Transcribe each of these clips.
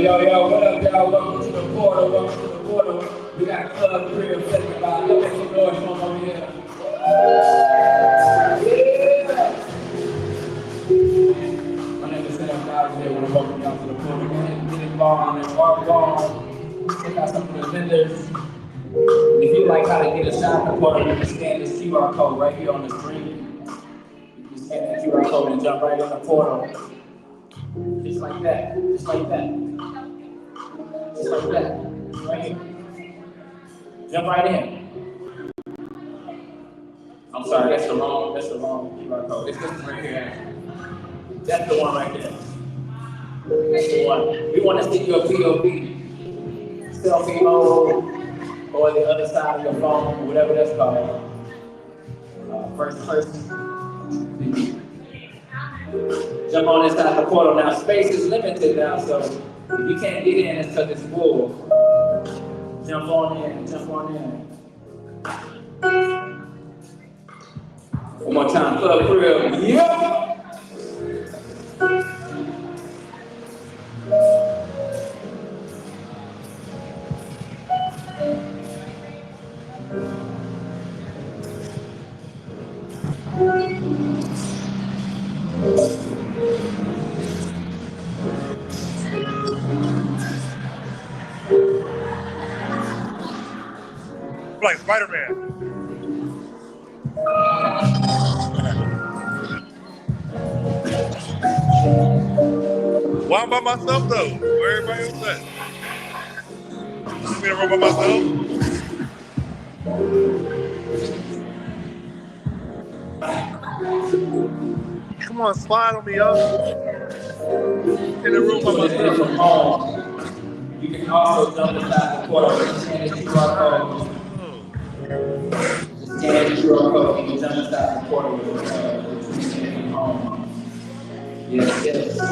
Yo, what up, y'all? Welcome to the portal. Welcome to the portal. We got Club 3 of Second Vibe. Let's make some noise from over here. Yeah. My name is Sam Vibe. I want to welcome y'all to the portal. Get involved and walk on. Check out some of the vendors. If you like how to get a shot in the portal, you can scan this QR code right here on the screen. You can scan that QR code and jump right in the portal. Just like that. Just like that. Just like that. Right here. Jump right in. I'm sorry, that's the wrong QR code. It's this one right here. That's the one right there. That's the one. We want to see your POV, selfie mode, or the other side of your phone, whatever that's called. First person. Jump on this side of the portal. Now, space is limited now, so if you can't get in, it's because it's full. Jump on in, jump on in. One more time, Club Real. Yeah! Like Spider-Man. Why I'm by myself though? Where everybody else at? You want me to run by myself? Come on, slide on me, yo. In the room by myself. You can also jump inside the portal and scan the QR code. Yes, yes. Go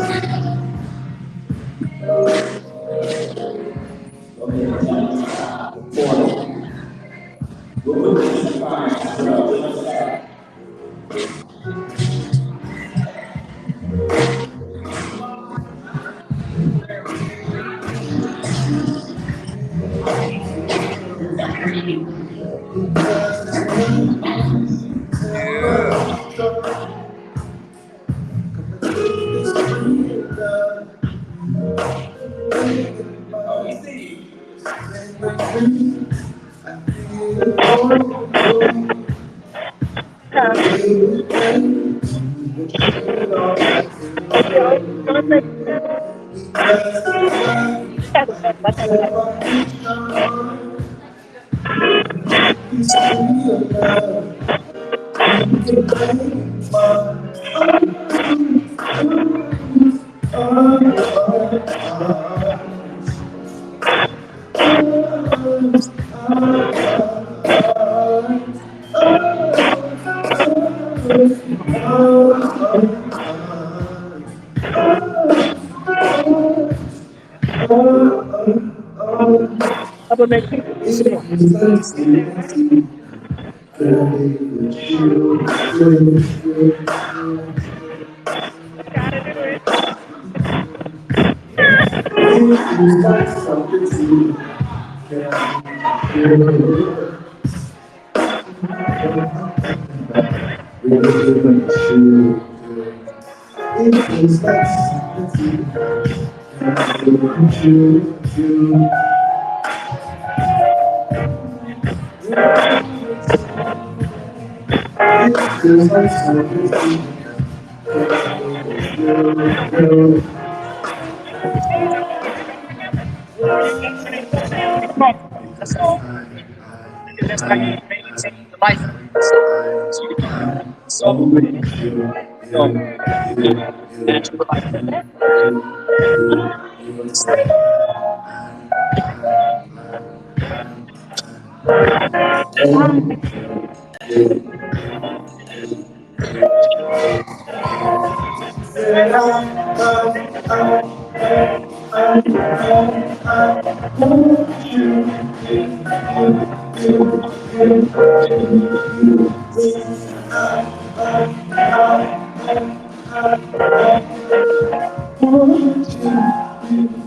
ahead and tell me before. What did you find? What's up? Yeah. Oh, we see you.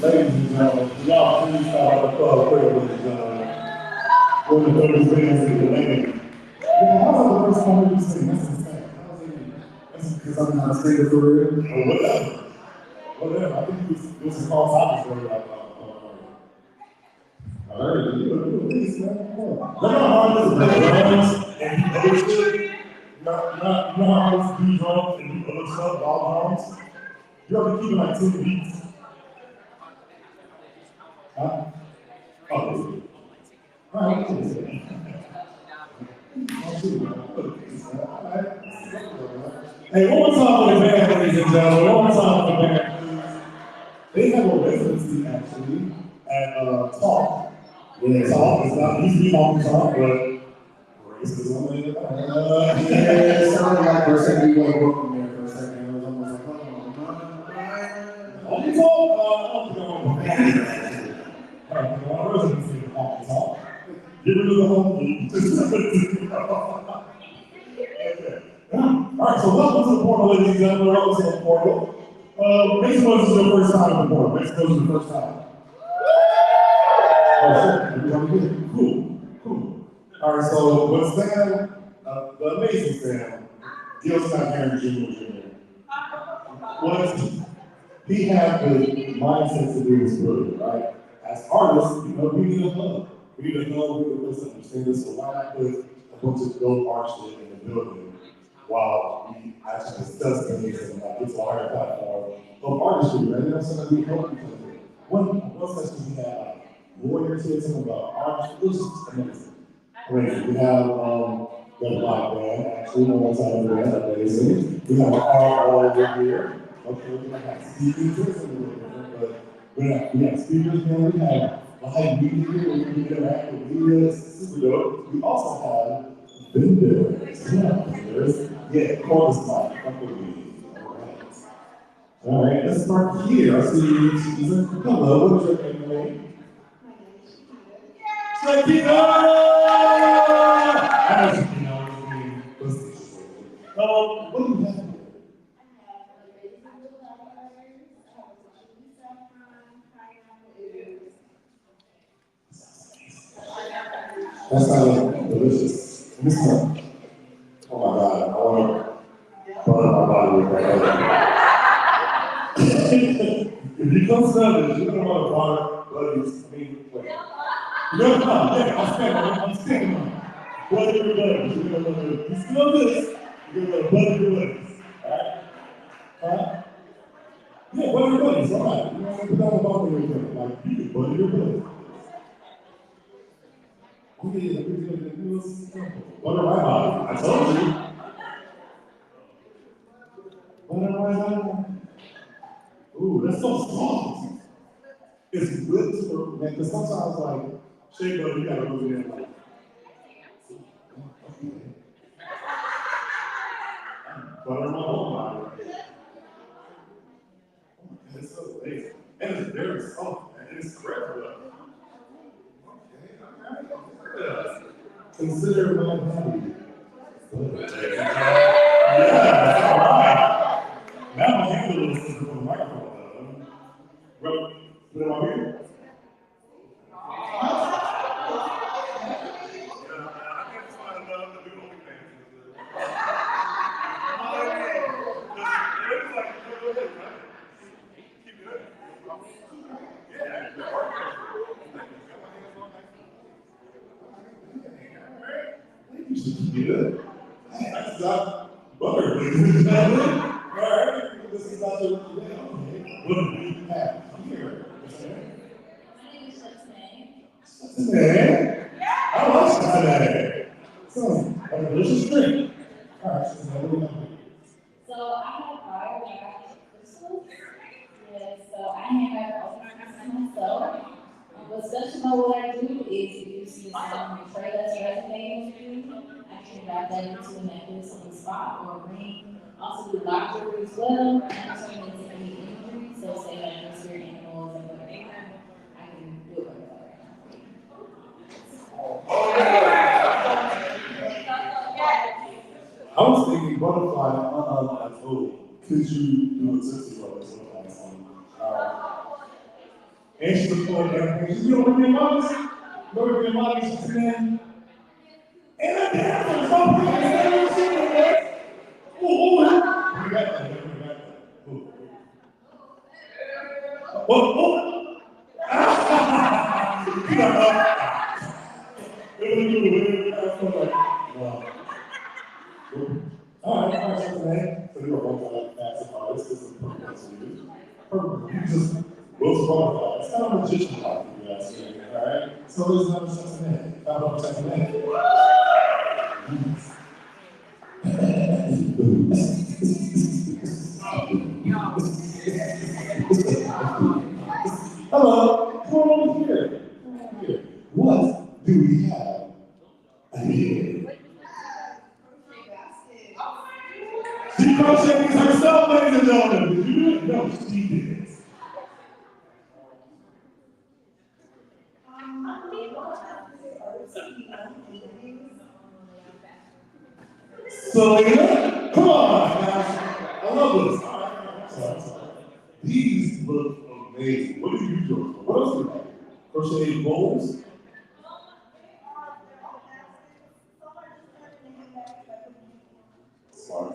Ladies and gentlemen, y'all please start the club prayer, ladies and gentlemen. One of the third bands in the land. Yeah, how was the first time you sing? That's insane. That's because I'm not singing for real. Or whatever. Whatever. I think it was called topics for you. I heard it. You look this, man. Come on. Let me know how to play drums and do other shit. You know how to do drums and do other stuff, all drums? You have to keep it like 10 beats. Huh? Oh, right. Hey, one more time for the band, ladies and gentlemen. One more time for the band, please. They have a residency actually at Talk. Yeah, Talk. It's not easy to call Talk, but racism. Yeah, it sounded like for a second you were working there for a second. It was almost like, oh, you Talk? Residency at Talk. Get rid of the whole thing. Okay. All right, so welcome to the portal, ladies and gentlemen. Welcome to the portal. Make some noise, this is your first time in the portal. Make some noise, this is your first time. Oh, shit. Everybody good? Cool. All right, so with Sam, the amazing Sam, Gil Scott Henry Jr. was he had the mindset to do his good, right? As artists, we need a hub. We need a hub, we need a place to understand this. So why not put a bunch of dope artists in the building while we actually discuss things and like it's a higher platform of artistry, right? You know, something we hope because one session we had like lawyers here talking about art. It was just amazing. Amazing. We have the black band, actually, on one side of the band, amazing. We have art all over here. Okay, we have speakers, it's a little different, but we have speakers here, we have live media here where you can interact with media, super dope. We also have vendors. Yeah, vendors. Yeah, chorus mic, come with me. All right, let's start here. I see Susan. Hello, what is your name? Shakira! I know Shakira was being facetious. What do you have here? That sounds delicious. This one. Oh my God, I want to burn my body with that. If you come smell this, you're gonna want to water, buddies. I mean, wait. No, yeah, I'm standing on it. Butter your buddies. You're gonna want to, you smell this, you're gonna butter your buddies. Alright? Huh? Yeah, butter your buddies, alright. You know, put that about your buddies. Like, you can butter your buddies. Oh yeah, we're simple. Butter my body. I told you. Butter my body. Ooh, that's so soft. It's whipped for, man, because sometimes, like, shea butter, you gotta move it in, like, butter my whole body. It's so amazing. And it's very soft, and it's credible. Okay, yeah. Consider my body. Yeah, all right. Now my hand a little sister from the microphone. Well, put it on here. You should keep it good. That's not butter, ladies and gentlemen. All right, this is not your okay. What do we have here? Cincinnati. I like Cincinnati. So, a delicious drink. All right, Cincinnati, what do we have here? So I have fire back crystals. Yes, so I handbag all the crystals myself. What's special about what I do is if you see some tray that's resonating with you, I can wrap that into a necklace on the spot or a ring. Also do lock jewelry as well, and turn it into any imagery. So say like your spirit animals and whatever, I can do it like that I was thinking butterfly, like, oh, could you do a Tootsie Roll as well? And she's a poor young you know what your mom's? You know what your mom's Cincinnati? And a dancer, something, and I never seen it. Oh, we got that, we got that. What? You know, wow. All right, Cincinnati. So you're both like massive artists. This is perfect to you. Perfect. You just will qualify. It's kind of a magician like you guys saying, all right? So there's another Cincinnati. How about Cincinnati? Hello, come on over here. Come on here. What do we have here? She crochets herself, ladies and gentlemen. Did you do it? No, she did it. Selena, come on, guys. I love this. I'm sorry. These look amazing. What do you do? What else do you have? Crochet bowls? Smart.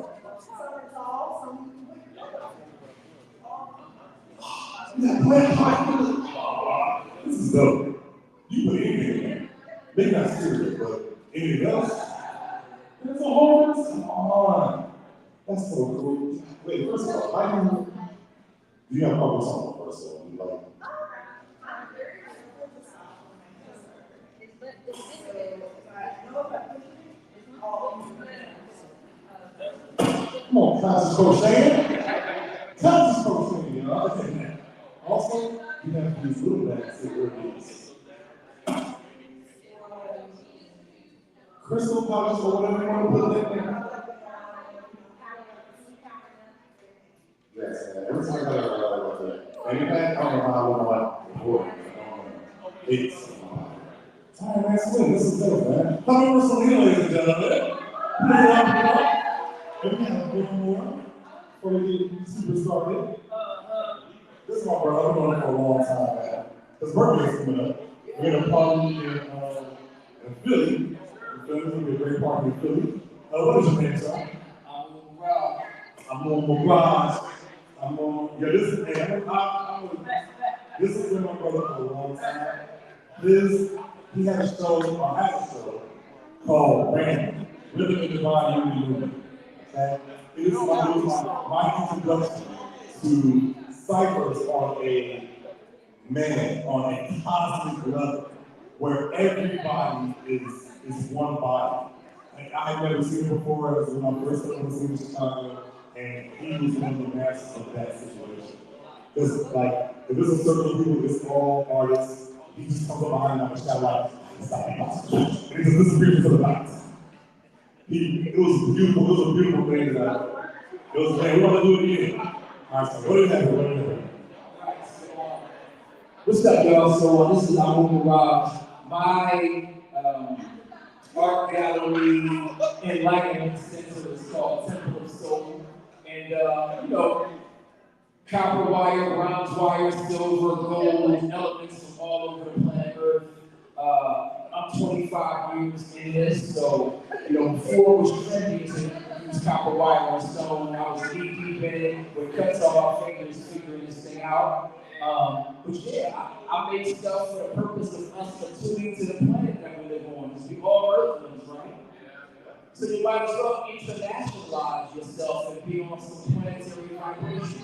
This is dope. You put anything in there. Maybe not serious, but anything else? There's a whole, come on. That's so cool. Wait, first of all, how do you have a couple songs first of all? You like? Come on, class is crocheting. Class is crocheting, you know, I understand that. Also, you have to use little bags to work these. Crystal polish or whatever you want to put in there. Yes, every time I got a fanny pack, I don't know how I want to report. It's all right, man, swing. This is good, man. How many more Selena, ladies and gentlemen? Put it up. Maybe we have one more before we get super started. This is my brother. I've known him for a long time, man. His birthday is coming up. We're going to party in Philly. In Philly, it's going to be a great party in Philly. What is your name, sir? I'm on Mirage. This has been my brother for a long time. He had a show, or has a show, called Random, Rhythm and Divine Unity Movement. Okay? It is my introduction to ciphers on a cosmic level, where everybody is one body. Like, I had never seen it before. It was when I first started seeing Chicago, and he was one of the masters of that situation. Because, like, if there's a circle of people, it's all artists, he just comes up behind them and shout like, stop it, and he just disappears into the lights. It was beautiful, it was a beautiful thing that it was, man, we want to do it again. All right, so what do you have? What's up, y'all? So this is Abu Mirage. My art gallery enlightenment center is called Temple of Soul. And, copper wire, bronze wire, silver, gold, elements from all over the planet Earth. I'm 25 years in this, so, before it was trendy to use copper wire and stone, I was deep in it, with cuts on my fingers figuring this thing out. But yeah, I made stuff for the purpose of us attuning to the planet that we live on, because we all Earthlings, right? So you might as well internationalize yourself and be on some planetary vibration.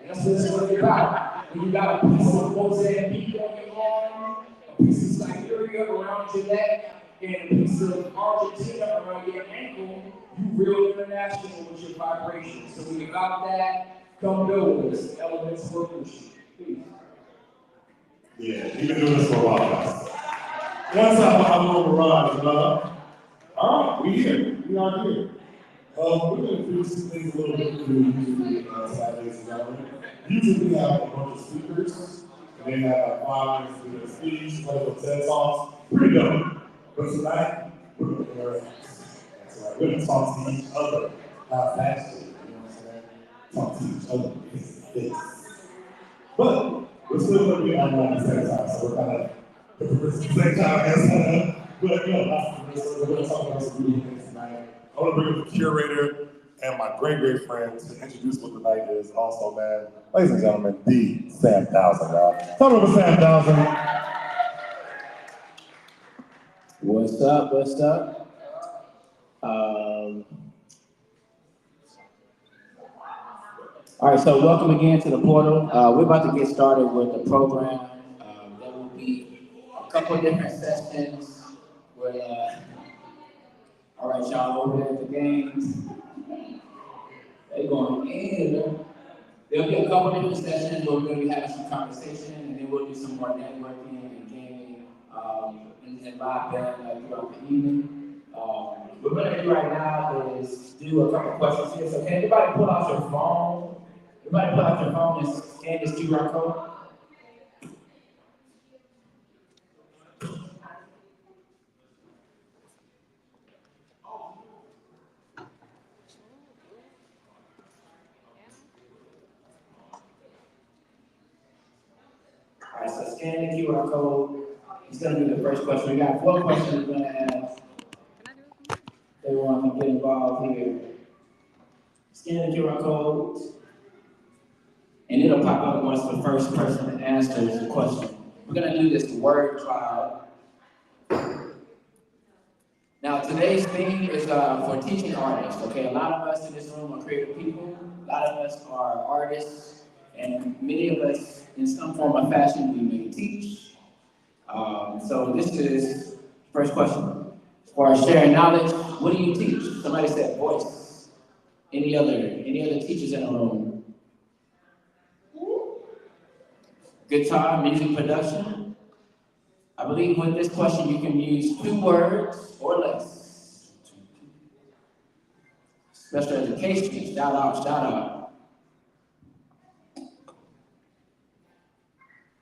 And that's what it's really about. When you got a piece of Mozambique on your arm, a piece of Siberia around your neck, and a piece of Argentina around your ankle, you real international with your vibration. So when you got that, come build with us. Elements Workmanship. Please. Yeah, you've been doing this for a while, guys. One time I'm on Mirage, all right, we here. We are here. We're going to do some things a little bit to usually Saturdays and Saturdays. Usually we have a bunch of speakers, and they have 5 minutes to do their speech, couple of TED Talks. Pretty dope. But tonight, we're going to interact. That's right. We're going to talk to each other. Actually, you know what I'm saying? Talk to each other face to face. But we're still going to be online at the same time, so we're kind of hypocrites at the same time. But we're going to talk about some beautiful things tonight. I want to bring up the curator and my great friend to introduce what the night is. Also, man, ladies and gentlemen, the Sam Thousand, y'all. Tell me about Sam Thousand. What's up? All right, so welcome again to the portal. We're about to get started with the program. There will be a couple of different sessions with, all right, y'all over there at the games. They're going in. There'll be a couple of different sessions where we're going to be having some conversation, and then we'll do some more networking and gaming and live band throughout the evening. What we're going to do right now is do a couple questions here. So can everybody pull out your phone? Everybody pull out your phone and scan this QR code. All right, so scan the QR code. It's going to be the first question. We got 4 questions we're going to ask. They want to get involved here. Scan the QR code, and it'll pop up once the first person answers the question. We're going to do this word cloud. Now, Today's theme is for teaching artists. Okay, a lot of us in this room are creative people. A lot of us are artists, and many of us, in some form or fashion, we may teach. So this is first question. For sharing knowledge, what do you teach? Somebody said voice. Any other teachers in the room? Guitar, music production. I believe with this question you can use 2 words or less. Special education, shout out, shout out.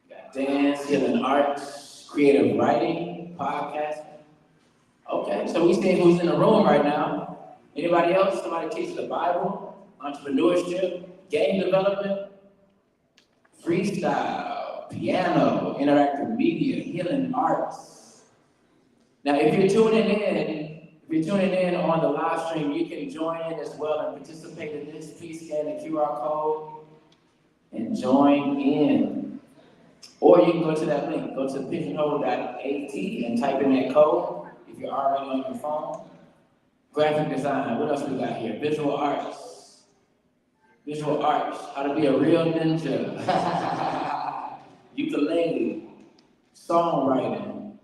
Got dance, healing arts, creative writing, podcasting. Okay, so we see who's in the room right now. Anybody else? Somebody teach the Bible, entrepreneurship, game development, freestyle, piano, interactive media, healing arts. Now, if you're tuning in on the live stream, you can join in as well and participate in this. Please scan the QR code and join in. Or you can go to that link, go to pigeonhole.at and type in that code if you're already on your phone. Graphic design, what else we got here? Visual arts, how to be a real ninja. Ukulele, songwriting.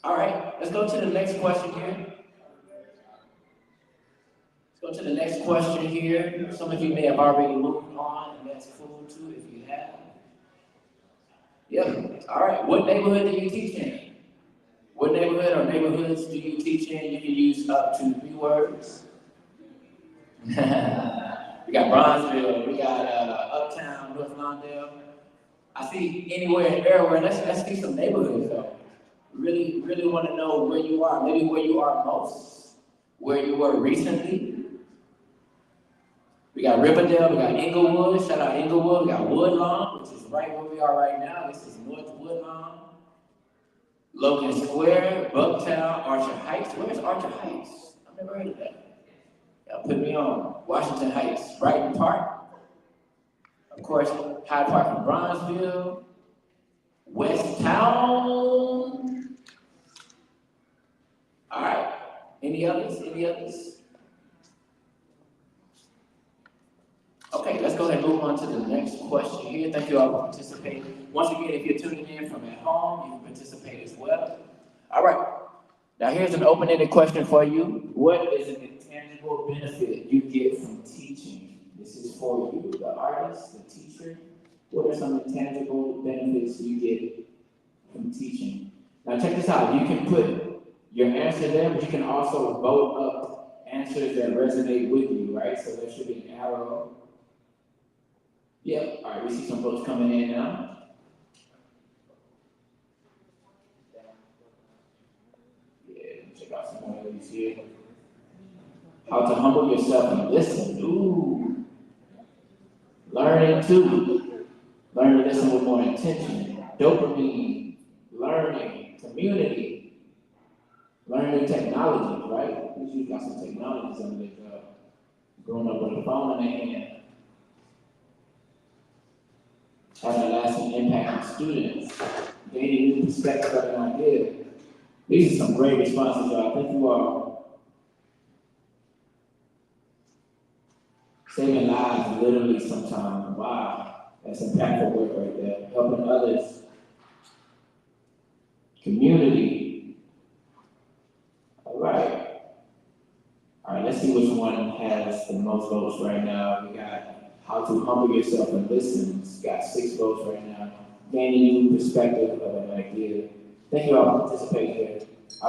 All right, let's go to the next question here. Some of you may have already moved on, and that's cool too if you have. Yep. All right. What neighborhood do you teach in? What neighborhood or neighborhoods do you teach in? You can use up to 3 words. We got Bronzeville. We got Uptown, North Lawndale. I see anywhere and everywhere. Let's see some neighborhoods though. Really want to know where you are. Maybe where you are most. Where you were recently. We got Riverdale, we got Inglewood, shout out Inglewood, we got Woodlawn, which is right where we are right now. This is North Woodlawn. Logan Square, Bucktown, Archer Heights. Where's Archer Heights? I've never heard of that. Y'all put me on. Washington Heights, Brighton Park. Of course, Hyde Park in Bronzeville. West Town. All right. Any others? Okay, let's go ahead and move on to the next question here. Thank you all for participating. Once again, if you're tuning in from at home, you can participate as well. All right, now here's an open-ended question for you. What is an intangible benefit you get from teaching? This is for you, the artist, the teacher. What are some intangible benefits you get from teaching? Now check this out. You can put your answer there, but you can also vote up answers that resonate with you, right? So there should be an arrow. Yep, all right, we see some folks coming in now. Yeah, check out some more of these here. How to humble yourself and listen. Ooh. Learning too. Learn to listen with more intention. Dopamine, learning, community. Learn new technology, right? We usually got some technologies under this growing up with a phone in their hand. Having a lasting impact on students, gaining new perspective of an idea. These are some great responses, y'all. Thank you all. Saving lives literally sometimes. Wow, that's impactful work right there. Helping others. Community. All right, let's see which one has the most votes right now. We got how to humble yourself and listen. It's got 6 votes right now. Gaining new perspective of an idea. Thank you all for participating here.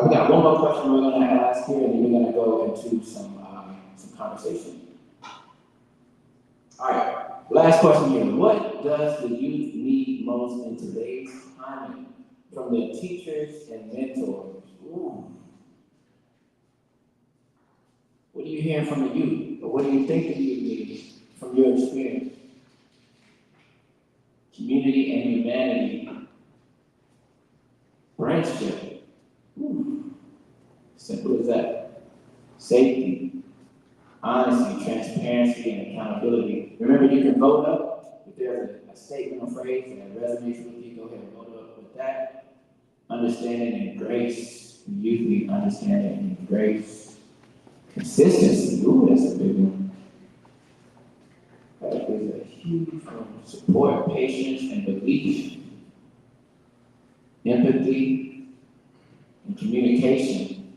We got one more question we're going to ask here, and then we're going to go into some conversation. All right, last question here. What does the youth need most in today's climate from their teachers and mentors? Ooh. What are you hearing from the youth? Or what do you think the youth needs from your experience? Community and humanity. Friendship. Ooh. Simple as that. Safety. Honesty, transparency, and accountability. Remember, you can vote up. If there's a statement or phrase that resonates with you, go ahead and vote up with that. Understanding and grace. We usually understand and embrace consistency. Ooh, that's a big one. That is a huge one. Support, patience, and belief, empathy, and communication.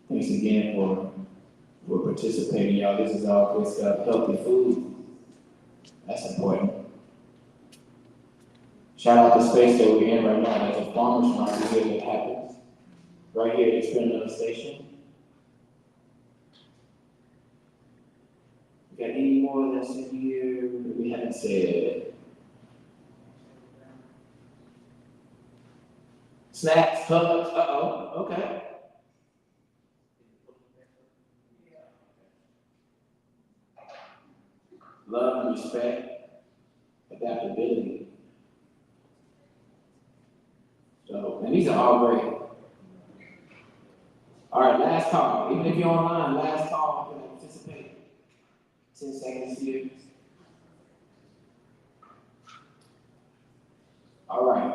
Thanks again for participating, y'all. This is all good stuff. Healthy food. That's important. Shout out the space that we're in right now. There's a farmer's market here that happens right here at the Experimental Station. We got any more that's in here that we haven't said? Snacks, hugs, okay. Love and respect, adaptability. So, and these are all great. All right, last call. Even if you're online, last call, you can participate. 10 seconds here. All right.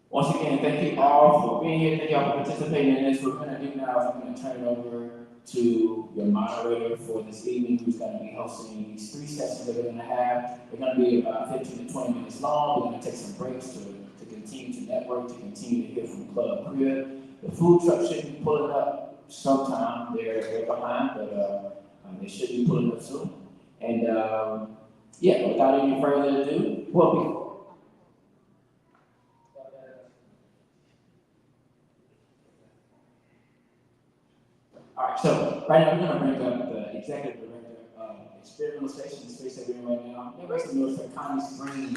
Once again, thank you all for being here. Thank you all for participating in this. What we're going to do now is I'm going to turn it over to your moderator for this evening, who's going to be hosting these 3 sessions that we're going to have. They're going to be about 15 to 20 minutes long. We're going to take some breaks to continue to network, to continue to hear from Club Crib. The food truck should be pulling up sometime. They're behind, but they should be pulling up soon. And yeah, without any further ado, all right, so right now we're going to bring up the executive director of Experimental Station, the space that we're in right now. Make some noise for Connie Spring.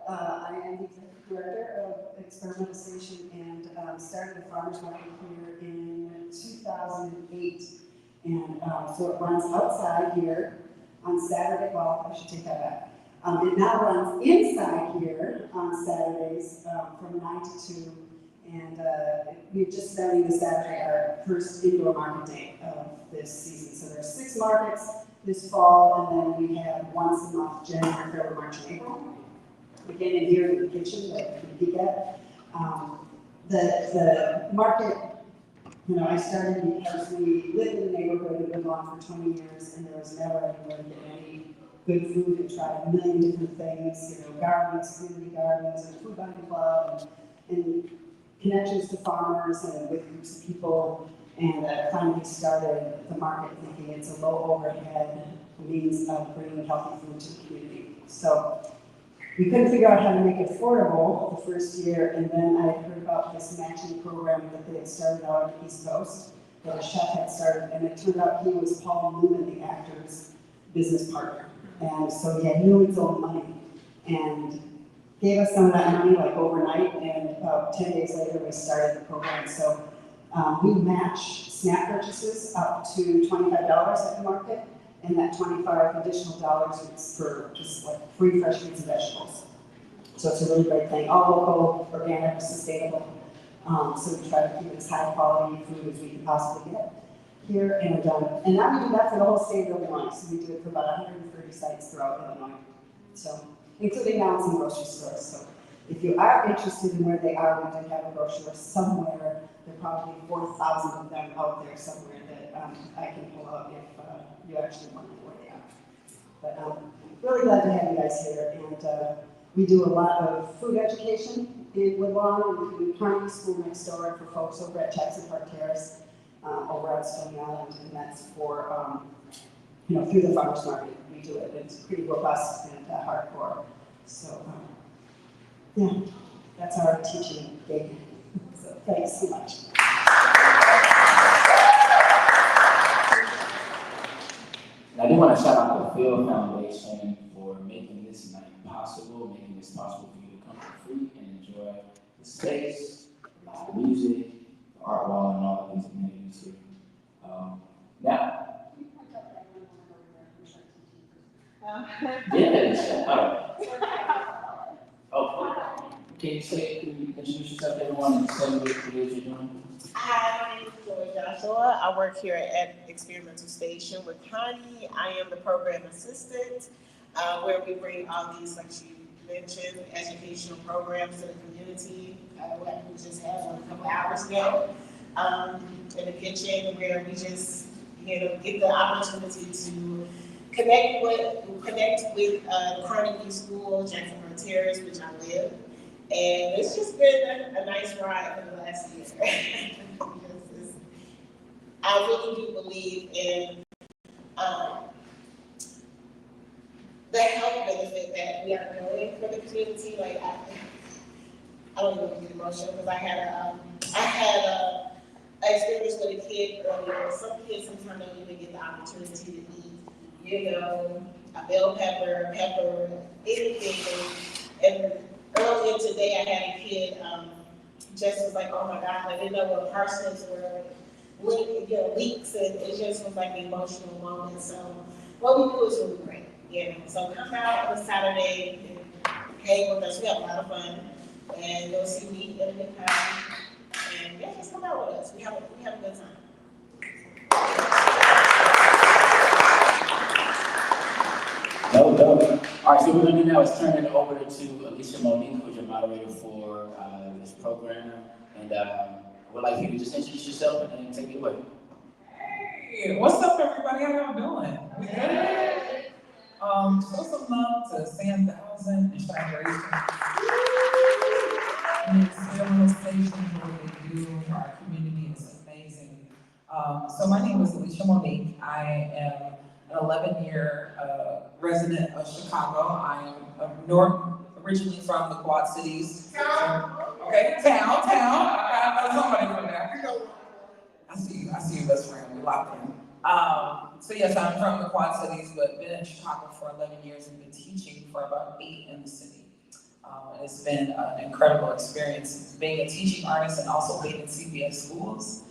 I am the executive director of Experimental Station and started the farmers market here in 2008. And so it runs outside here on Saturday. Well, I should take that back. It now runs inside here on Saturdays from 9 to 2. And we're just starting this Saturday, our first indoor market day of this season. So there's 6 markets this fall, and then we have once a month, January, February, March, and April. Again, in here in the kitchen that you can peek at. The market, you know, I started because we lived in the neighborhood and been on for 20 years, and there was never anywhere to get any good food and tried a million different things, you know, gardens, community gardens, and food banking club, and connections to farmers and with groups of people. And finally started the market thinking it's a low overhead means of bringing healthy food to the community. So we couldn't figure out how to make it affordable the first year, and then I heard about this matching program that they had started out on the East Coast, that a chef had started, and it turned out he was Paul Newman, the actor's business partner. And so he had Newman's own money, and gave us some of that money like overnight, and about 10 days later we started the program. So we match SNAP purchases up to $25 at the market, and that $25 additional dollars is for just like free fresh fruits and vegetables. So it's a really great thing, all local, organic, sustainable. So we try to keep as high quality food as we can possibly get here. And now we do that for the whole state of Illinois. So we do it for about 130 sites throughout Illinois. So, including now in some grocery stores. So if you are interested in where they are, we do have a brochure somewhere. There are probably 4,000 of them out there somewhere that I can pull out if you actually want to know where they are. But really glad to have you guys here. And we do a lot of food education in Woodlawn, including Carnegie School next door for folks over at Jackson Park Terrace, over at Stony Island, and that's for, you know, through the farmers market. We do it. It's pretty robust and hardcore. So, yeah, that's our teaching gig. So thanks so much. And I do want to shout out the Field Foundation for making this night possible, making this possible for you to come for free and enjoy the space, live music, the art wall, and all of these amenities here. Now, yes. Oh, can you introduce yourself? everyone and tell me what it is you're doing? Hi, my name is Joy Joshua. I work here at Experimental Station with Connie. I am the program assistant, where we bring all these, like she mentioned, educational programs to the community. Like we just had one a couple hours ago in the kitchen, where we just get the opportunity to connect with Carnegie School, Jacksonville Terrace, which I live. And it's just been a nice ride for the last year. I really do believe in the health benefit that we are doing for the community. Like I don't even get emotional because I had a experience with a kid earlier. Some kids sometimes don't even get the opportunity to eat, a bell pepper, anything. And earlier today, I had a kid just was like, oh my God, I didn't know what parsnips were, leeks, and it just was like an emotional moment. So what we do is really great, So come out on Saturday and hang with us. We have a lot of fun, and you'll see me in a good time. And just come out with us. We have a good time. No. All right, so what we're gonna do now is turn it over to Alicia Monique, who's your moderator for this program. And we'd like you to just introduce yourself and then take it away. Hey, what's up, everybody? How y'all doing? We good? Show some love to Sam 1000 and ChiBrations. And Experimental Station, what they do for our community is amazing. So my name is Alicia Monique. I am an 11-year resident of Chicago. I am originally from the Quad Cities. Okay, town. I know somebody from there. I see you, best friend. We locked in. So yes, I'm from the Quad Cities, but been in Chicago for 11 years and been teaching for about 8 in the city. It's been an incredible experience being a teaching artist and also being in CPS schools.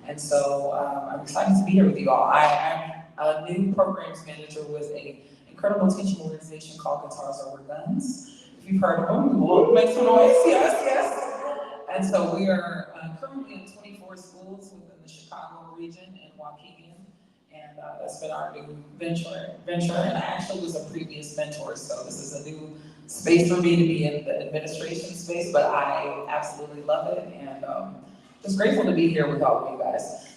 And so I'm excited to be here with you all. I'm a new programs manager with an incredible teaching organization called Guitars Over Guns. If you've heard of them, we'll make some noise. Yes. And so we are currently in 24 schools within the Chicago region and Waukegan. And that's been our new venture. And I actually was a previous mentor, so this is a new space for me to be in the administration space, but I absolutely love it. And just grateful to be here with all of you guys.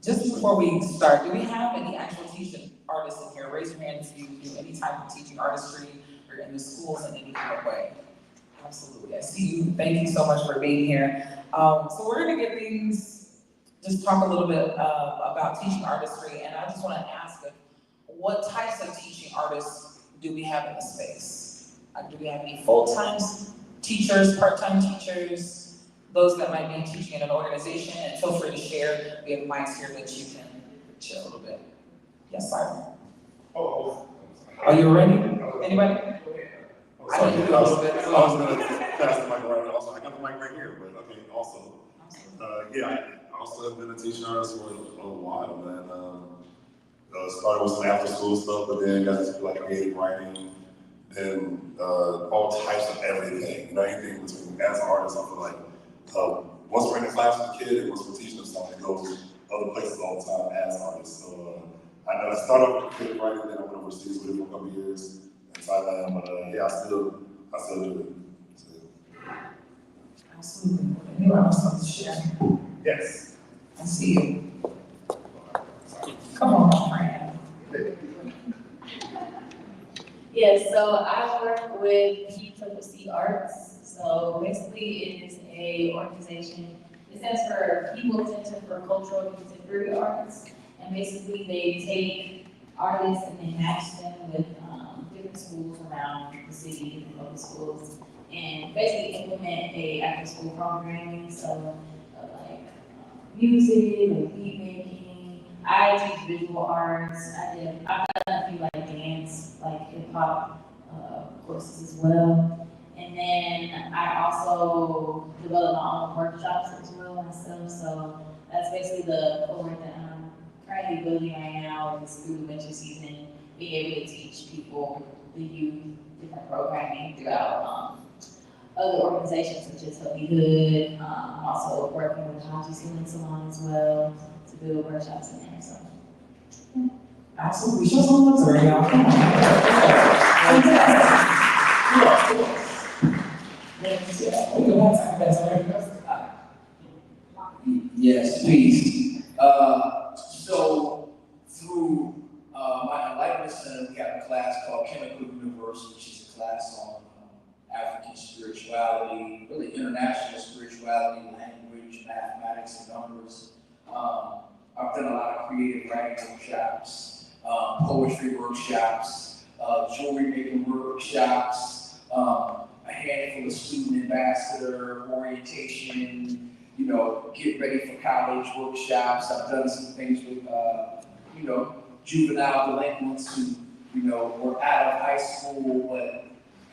Just before we start, do we have any actual teaching artists in here? Raise your hand if you do any type of teaching artistry or in the schools in any kind of way. Absolutely, I see you. Thank you so much for being here. So we're gonna get things, just talk a little bit about teaching artistry, and I just wanna ask what types of teaching artists do we have in the space? Do we have any full-time teachers, part-time teachers? Those that might be teaching in an organization, and feel free to share. We have mics here that you can share a little bit. Yes, sir. Are you ready? Anybody? I was gonna pass the mic around. Also, I got the mic right here, but okay. Also, I also have been a teaching artist for a while, man. Started with some after-school stuff, but then got into like creative writing and all types of everything. Anything between as an artist, I feel like. Once we're in the class with the kid, and once we're teaching them something, it goes other places all the time as artists. So I know I started with creative writing, then I went overseas with it for a couple of years in Thailand, but I still do it. So. Absolutely. Anyone else want to share? Yes. I see you. Come on, my friend. Yes, so I work with PCCC Arts. So basically it is a organization, it stands for People Center for Cultural and Contemporary Arts. And basically they take artists and they match them with different schools around the city, different local schools, and basically implement a after-school programming. So music, like beat making. I teach visual arts. I've done a few like dance, like hip hop courses as well. And then I also develop my own workshops as well myself. So that's basically the program that I'm currently building right now is through winter season, being able to teach people, the youth, different programming throughout other organizations such as Healthy Hood, also working with Haji Skin Salon as well to build workshops in there. So Absolutely. Show some love to her, y'all. Come on. Yes, please. So through my Enlightenment Center, we have a class called Chemical Universe, which is a class on African spirituality, really international spirituality, language, mathematics, and numbers. I've done a lot of creative writing workshops, poetry workshops, jewelry making workshops, a handful of student ambassador orientation, get ready for college workshops. I've done some things with, juvenile delinquents who, were out of high school, but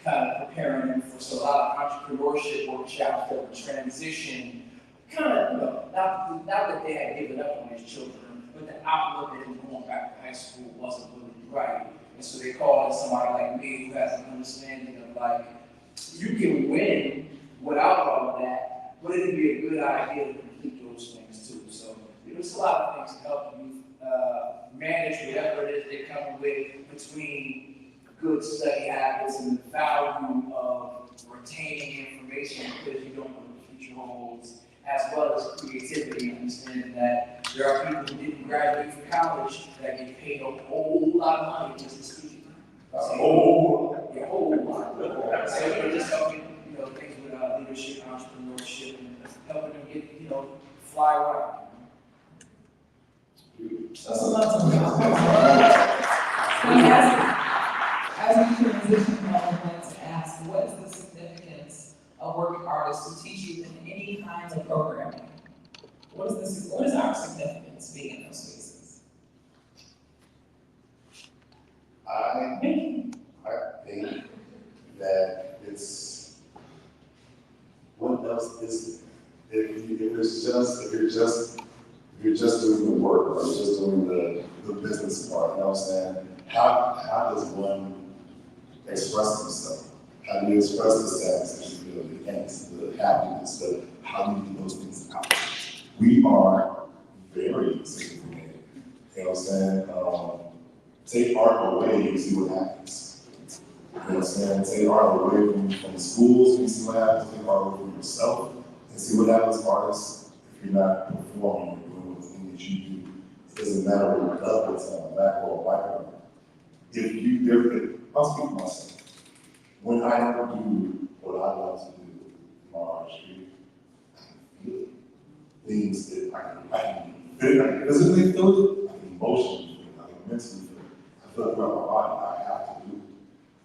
kind of preparing them for so a lot of entrepreneurship workshops that would transition, kind of, not that they had given up on their children, but the outlook that them going back to high school wasn't really right. And so they called in somebody like me who has an understanding of like, you can win without all of that, but it'd be a good idea to complete those things too. So there's a lot of things to help you manage whatever it is they're coming with between good study habits and the value of retaining information because you don't know what the future holds, as well as creativity, understanding that there are people who didn't graduate from college that get paid a whole lot of money just to speak. A whole lot. So we're just helping, things with leadership, entrepreneurship, and helping them get, fly around. That's a lot to me. As we transition, I would like to ask, what is the significance of working artists to teach you in any kind of programming? What is our significance being in those spaces? I think that it's, what else is it? If you're just doing the work, or you're just doing the business part, you know what I'm saying? How does one express themselves? How do you express the sadness that you feel, the angst, the happiness, how do you get those things out? We are very significant, you know what I'm saying? Take art away, you see what happens. You know what I'm saying? Take art away from the schools, you see what happens. Take art away from yourself, and see what happens, artists, if you're not performing or doing the thing that you do. It doesn't matter whether you're up or down, black or white. I'll speak for myself. When I don't do what I like to do in my artistry, I can feel it. Things that I can feel it, I can physically feel it, I can emotionally feel it, I can mentally feel it. I feel it throughout my body, I have to do it.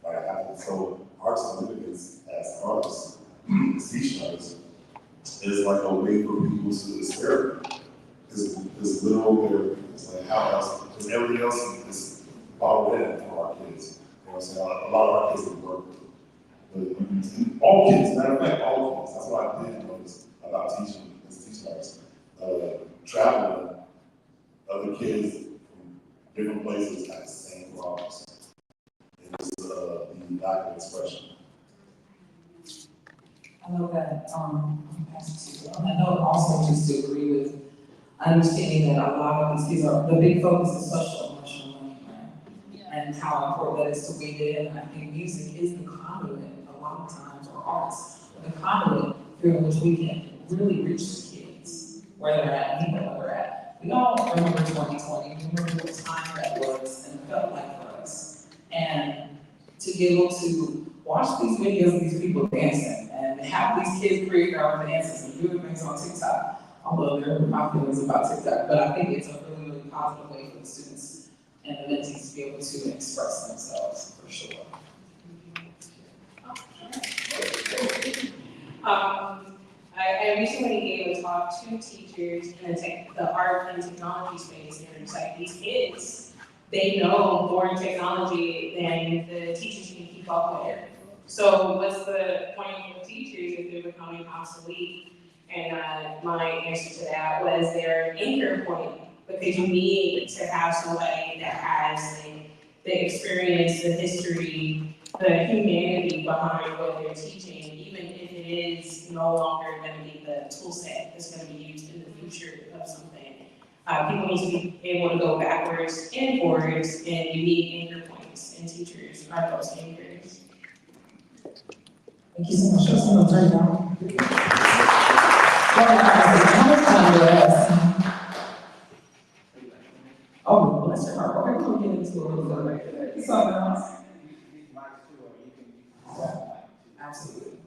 Like I have to. So art significance as artists, as teaching artists, is like a way for people to experiment. This little therapy, it's like how else, because everything else is bottled in for our kids. You know what I'm saying? A lot of our kids would work with. But all kids, matter of fact, all kids. That's what I did notice about teaching as a teaching artist. Traveling, other kids from different places have the same problems. It's the lack of expression. I know that, I know also just to agree with understanding that a lot of these kids the big focus is social emotional learning, right? And how important that is to weigh in. I think music is the conduit a lot of times, or arts, the conduit through which we can really reach the kids where they're at, and where they're at. We all remember 2020, we remember what time that was and it felt like for us. And to be able to watch these videos of these people dancing and have these kids create their own dances and doing things on TikTok, although there are my feelings about TikTok, but I think it's a really, really positive way for the students and the mentees to be able to express themselves, for sure. I recently gave a talk to teachers in the art and technology space, and it's like these kids, they know more technology than the teachers can keep up with. So what's the point of teachers if they're becoming obsolete? And my answer to that was their anchor point, because you need to have somebody that has the experience, the history, the humanity behind what they're teaching, even if is no longer gonna be the tool set that's gonna be used in the future of something. People need to be able to go backwards and forwards, and you need anchor points, and teachers are those anchors. Thank you so much. That's gonna turn down. How much time do I have? Oh, bless your heart. Okay, we'll get into a little bit later. Something else? Absolutely.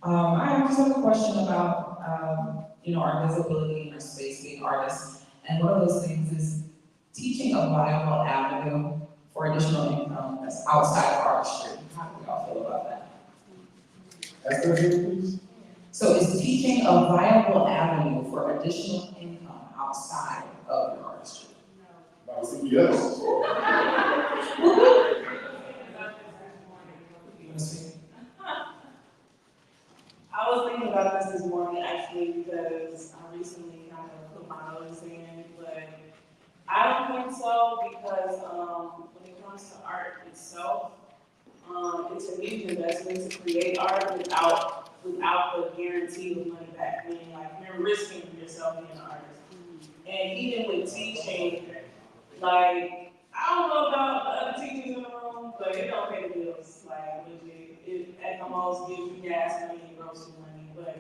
I just have a question about, our visibility in our space, being artists. And one of those things is teaching a viable avenue for additional income that's outside of artistry. How do we all feel about that? That's the please. So is teaching a viable avenue for additional income outside of your artistry? Yes. I was thinking about this morning actually because I recently kind of put my notice in, but I don't think so because when it comes to art itself, it's a huge investment to create art without the guarantee of money back. Meaning like you're risking yourself being an artist. And even with teaching, like I don't know about the other teachers in the room, but it don't pay the bills. Like legit, it at the most gives you gas money and grocery money, but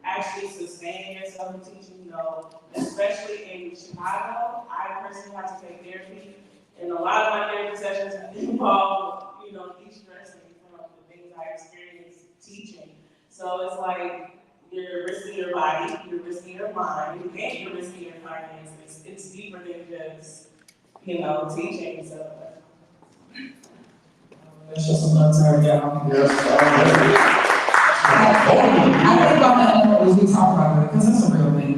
actually sustaining yourself in teaching, no. Especially in Chicago, I personally have to take therapy, and a lot of my therapy sessions involve, de-stressing from the things I experienced teaching. So it's like you're risking your body, you're risking your mind, and you're risking your finances. It's deeper than just teaching, so. Let's just not turn down. Yes. I think on that note, as we talk about it, because that's a real thing.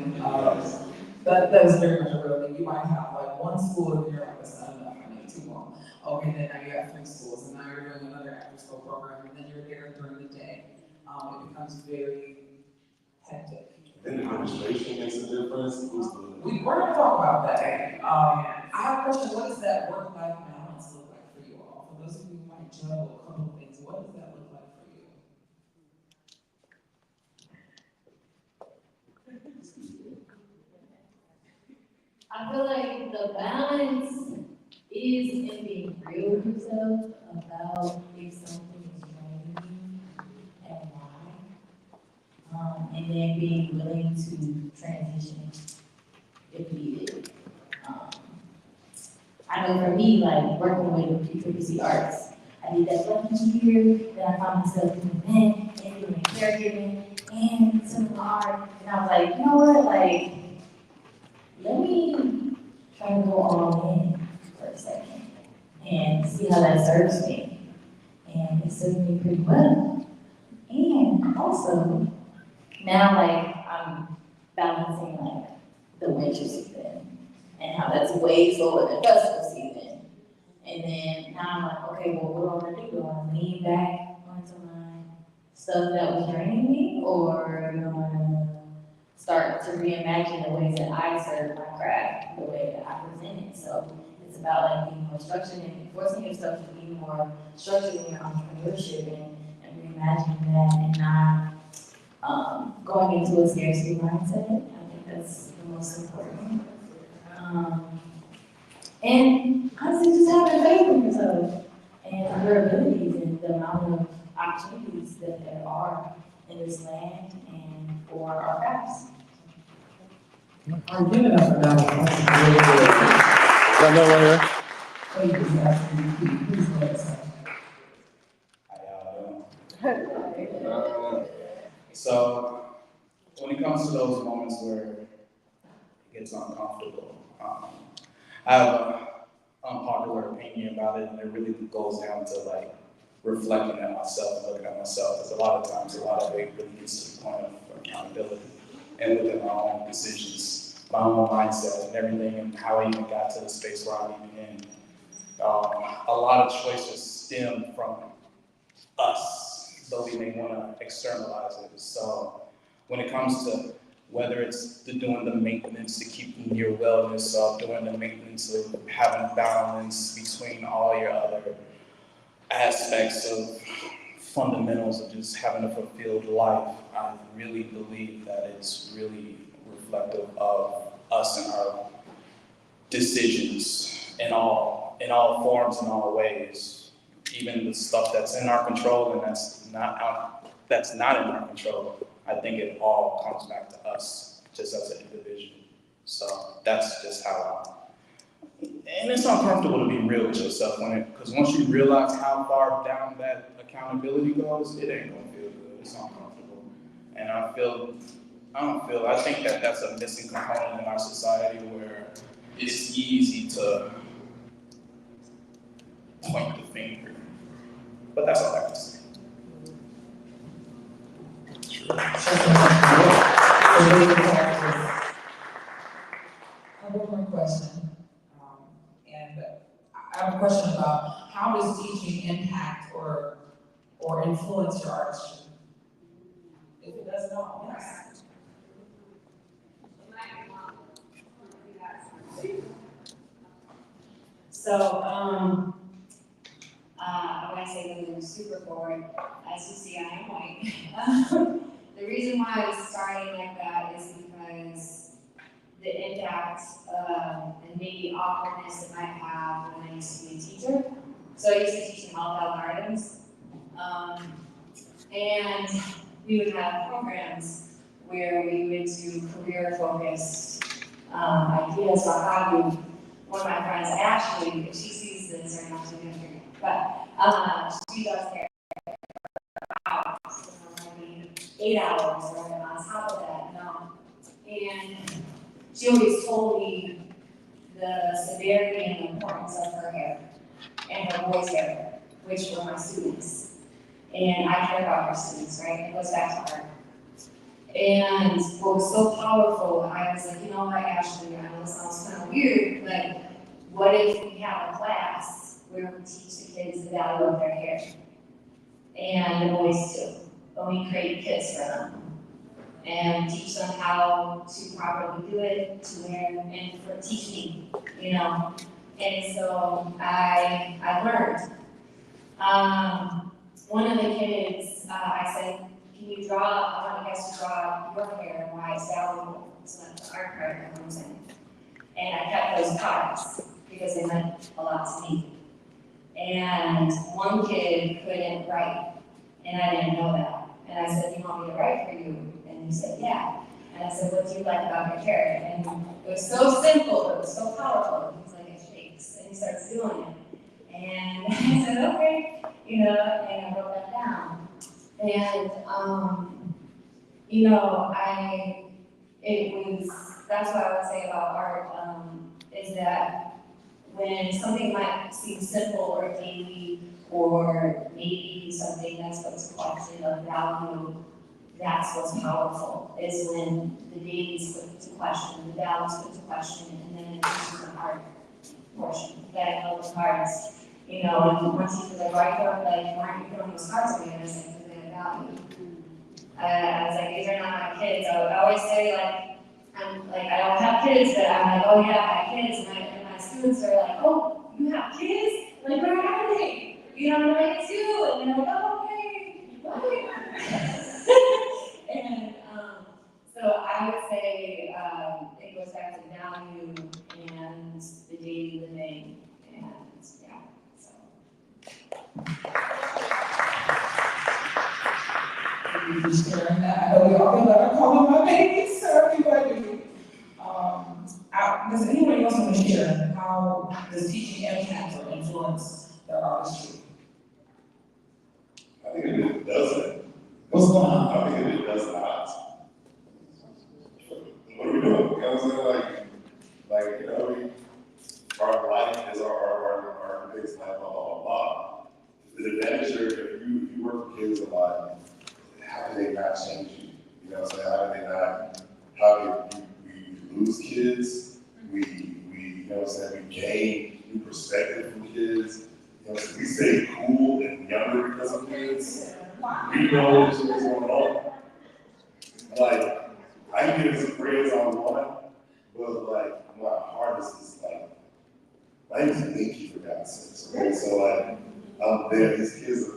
That is very much a real thing. You might have like one school and you're like, that's not enough, I need two more. Okay, then now you have three schools, and now you're doing another after school program, and then you're there during the day. It becomes very hectic. And the administration makes a difference. We're gonna talk about that. I have a question. What does that work-life balance look like for you all? For those of you who might juggle a couple of things, what does that look like for you? I feel like the balance is in being real with yourself about if something is draining you and why. And then being willing to transition if needed. I know for me, like working with PPC artists, I did that for a year, then I found myself doing event and doing caregiving and some art, and I was like, you know what, like, let me try to go all in for a second and see how that serves me. And it served me pretty well. And also, now like I'm balancing like the winter season and how that's way slower than festival season. And then now I'm like, okay, well, what do I want to do? Do I want to lean back onto my stuff that was draining me, or do I want to start to reimagine the ways that I serve my craft, the way that I present it? So it's about like being more structured and forcing yourself to be more structured in your entrepreneurship and reimagining that and not going into a scarcity mindset. I think that's the most important. And honestly, just having faith in yourself and your abilities and the amount of opportunities that there are in this land and for our crafts. I'm giving up another question. Got no one here? Please, please go ahead, sir. So, when it comes to those moments where it gets uncomfortable, I have an unpopular opinion about it, and it really goes down to like reflecting at myself and looking at myself. Because a lot of times, a lot of it really gets to the point of accountability and within my own decisions, my own mindset, and everything, and how I even got to the space where I'm even in. A lot of choices stem from us, though we may want to externalize it. So when it comes to whether it's doing the maintenance to keeping your wellness up, doing the maintenance of having balance between all your other aspects of fundamentals of just having a fulfilled life, I really believe that it's really reflective of us and our decisions in all forms, in all ways, even the stuff that's in our control and that's not in our control. I think it all comes back to us, just as an individual. So that's just how and it's uncomfortable to be real with yourself because once you realize how far down that accountability goes, it ain't gonna feel good. It's uncomfortable, and I think that that's a missing component in our society where it's easy to point the finger. But that's all I have to say. One more question. And I have a question about how does teaching impact or influence your artistry? If it does not, yes. So, I want to say that I'm super bored. As you see, I am white. The reason why I started like that is because the impact and maybe awkwardness it might have when I used to be a teacher. So I used to teach in Health Gardens. And we would have programs where we would do career-focused ideas or how you. One of my friends, actually, if she sees this, or not, she's gonna hear it, but she does hair hours, maybe 8 hours, or on top of that, and she always told me the severity and the importance of her hair and her boys' hair, which were my students. And I care about our students, right? It goes back to art. And what was so powerful, I was like, you know what, Ashley, I know it sounds kind of weird, but what if we have a class where we teach the kids the value of their hair? And the boys too. But we create kits for them. And teach them how to properly do it, to wear, and for teaching, you know. And so I learned. One of the kids, I said, can you draw, I want you guys to draw your hair and why it's valuable. So that's the art card that comes in. And I kept those cards because they meant a lot to me. And one kid couldn't write, and I didn't know that. And I said, you want me to write for you? And he said, yeah. And I said, what do you like about your hair? And it was so simple, but it was so powerful. He was like, it shakes. And he starts doing it. And I said, okay, you know, and I wrote that down. And, you know, that's what I would say about art, is that when something might seem simple or daily, or maybe something that's what's collected of value, that's what's powerful, is when the daily's put to question, the value's put to question, and then it's just an art portion, that helps cards. You know, and once you feel like, why aren't you throwing those cards away? And I was like, because they have value. I was like, these are not my kids. I would always say, I don't have kids, but I'm like, oh yeah, I have kids. And my students are like, oh, you have kids? Like, where are they? You know, I'm like, two. And they're like, oh, okay. What? And so I would say it goes back to value and the daily living. And yeah, so. Thank you for sharing that. I know we all feel like I'm calling my babies, so everybody. Does anybody else want to share how does teaching impact or influence their artistry? I think it doesn't. What's going on? I think it does not. What are we doing? You know what I'm saying? Like, you know, our life is our biggest life, blah, blah, blah, blah. The advantage here, if you work with kids a lot, how do they not change you? You know what I'm saying? How do we lose kids? We, you know what I'm saying? We gain new perspective from kids. You know, so we stay cool and younger because of kids. We know what's going on. Like, I can give some praise on one, but like, my heart is like, my name is Nikki for God's sakes. Okay, so like, there, these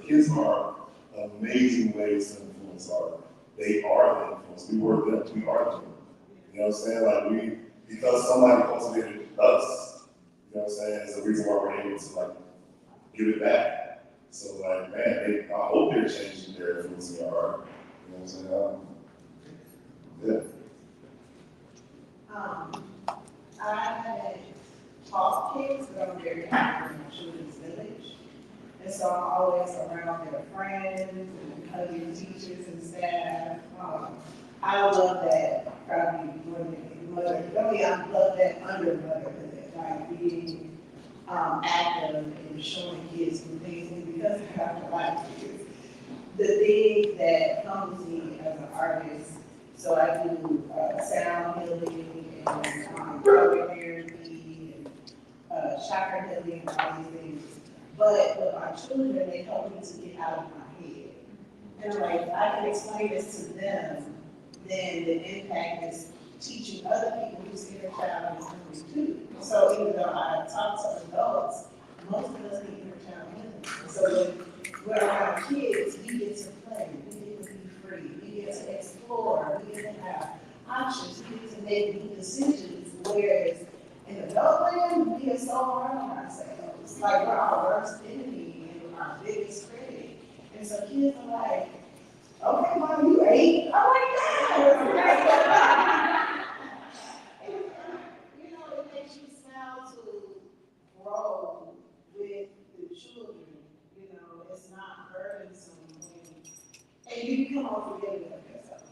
kids are amazing ways to influence art. They are the influence. We were them. We are them. You know what I'm saying? Like because somebody cultivated us, you know what I'm saying, is the reason why we're able to like give it back. So like, man, I hope they're changing their influence in our art. You know what I'm saying? I haven't taught kids, but I'm very active in my children's village. And so I'm always around their friends and hugging teachers and staff. I love that probably more than mother. Really, I love that under motherhood, like being active and showing kids some things. And because I have to like kids, the thing that comes to me as an artist, so I do sound healing and color therapy and chakra healing and all these things. But with my children, they help me to get out of my head. And like, if I can explain this to them, then the impact is teaching other people whose inner child is hungry too. So even though I talk to adults, most of us need inner child healing. So when we're around kids, we get to play, we get to be free, we get to explore, we get to have options, we get to make new decisions. Whereas in adult land, we are so hard on ourselves. Like we're our worst enemy and our biggest critic. And so kids are like, okay, mom, you ate. I'm like, yeah. You know, it makes you smile to grow with the children. You know, it's not burdensome and you come off forgiving of yourself,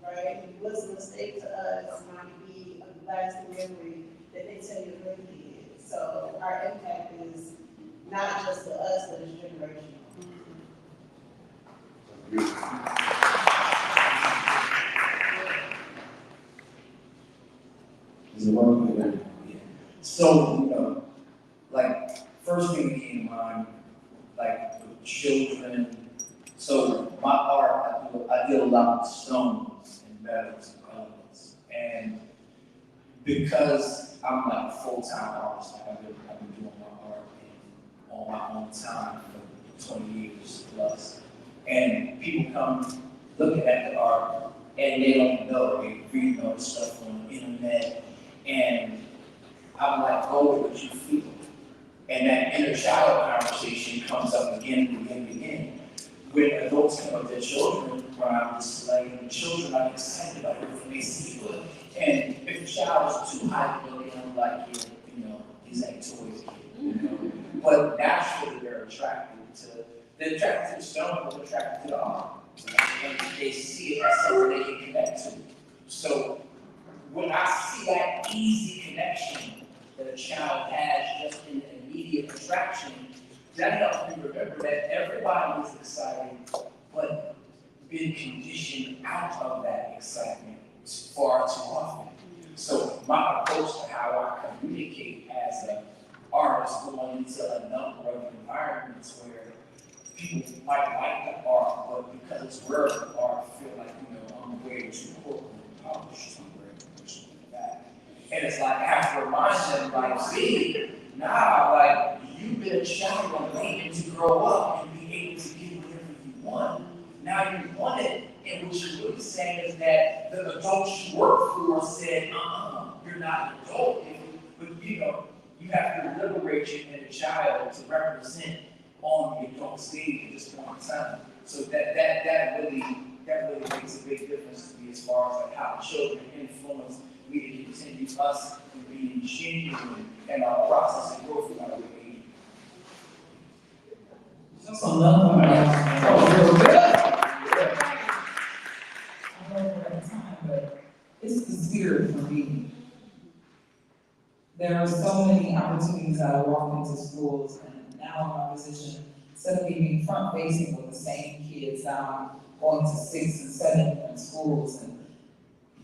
right? It was a mistake to us, might be a lasting memory that they tell you really did. So our impact is not just to us, but it's generational. Is it working? So, you know, like, first thing that came to mind, like, with children. So, my art, I deal a lot with stones and metals and elements. And because I'm like a full-time artist, like I've been doing my art on my own time for 20 years plus. And people come looking at the art and they don't know, they read all the stuff on the internet. And I'm like, go with what you feel. And that inner child conversation comes up again and again and again. When adults come up with their children, when I'm displaying the children, I'm excited about everything they see. And if the child is too hyper, they don't like it, you know, these ain't toys, you know. But naturally they're attracted to the stone, but they're attracted to the art. And they see it as something they can connect to. So when I see that easy connection that a child has just in an immediate attraction, that helps me remember that everybody is excited, but been conditioned out of that excitement far too often. So my approach to how I communicate as an artist going into a number of environments where people might like the art, but because it's rare art, feel like, you know, I'm way too corporate and polished somewhere or something like that. And it's like I have to remind them, like, see, nah, like you've been a child and waiting to grow up and be able to get whatever you want. Now you want it, and what you're really saying is that the adults you work for said, you're not an adult, but you know, you have to liberate your inner child to represent on the adult stage at this point in time. So that really makes a big difference to me as far as like how children influence me to continue us and being genuine in our process of growth in our way. Just another one. Oh, real good. I don't know at the time, but it's the spirit for me. There are so many opportunities that I walk into schools, and now in my position, instead of being front facing with the same kids, now I'm going to 6 and 7 different schools and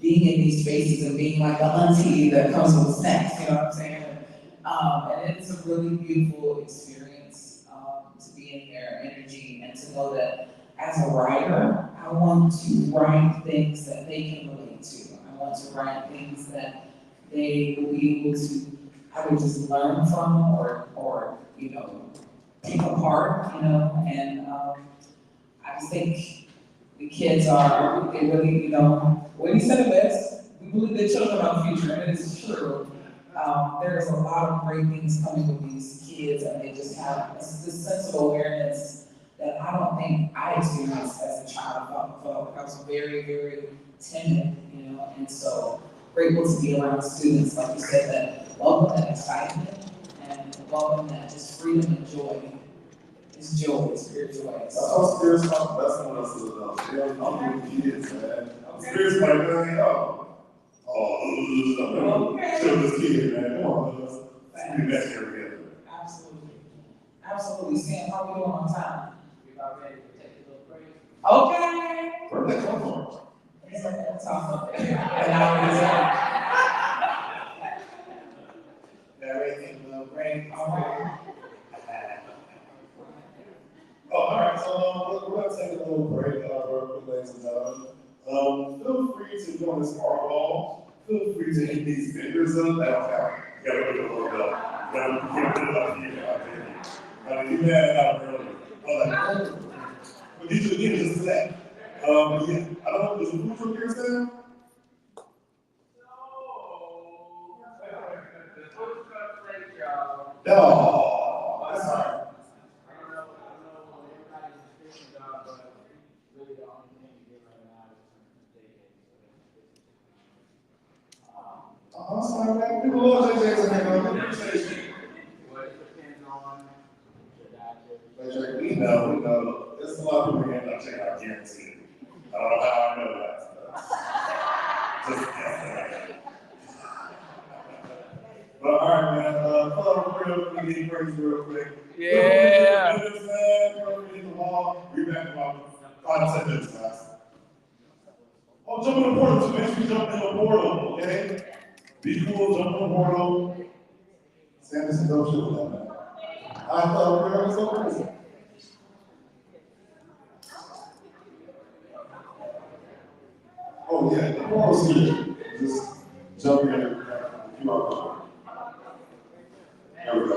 being in these spaces and being like the auntie that comes with snacks, you know what I'm saying? And it's a really beautiful experience to be in their energy and to know that as a writer, I want to write things that they can relate to. I want to write things that they will be able to, I would just learn from or you know, pick apart, you know, and I just think the kids are, they really, when he said it best, we believe that children are the future, and it is true. There's a lot of great things coming with these kids, and they just have this sense of awareness that I don't think I experienced as a child. I felt like I was very, very timid, and so grateful to be around students, like you said, that welcome that excitement and welcome that just freedom and joy. It's joy, it's pure joy. So spirits talk, that's one of us, I'm with kids, man. Spirits like, man, chill this kid, man, come on, let's be next year together. Absolutely. Absolutely. Sam, how we doing on time? We about ready to take a little break. Okay. Where'd that come from? It's like that talk. An hour is out. Very good, little break. All right. All right, so we're gonna take a little break, real quick, ladies and gentlemen. Feel free to join this art ball. Feel free to hit these fingers up. That'll count. You gotta put a little bit up. You gotta put it up here. You mad out earlier. But these are just to that. Yeah, I don't know, does the food truck here stand? No, that's all right. Sorry, man. People love JJ's in here, man. Appreciate you. Well, it depends on the doctor. We know. There's a lot of people here that check out guaranteed. I don't know how I know that. Just but all right, man. Follow real quick, get crazy real quick. Yeah. Man, hit the wall. We're back in about 5 to 10 minutes, guys. Oh, jump in the portal too. Make sure you jump in the portal, okay? Be cool, jump in the portal. Sanderson, don't shoot with that, man. I thought we were so crazy. Oh, yeah, the portal's here. Just jump in and QR code. There we go.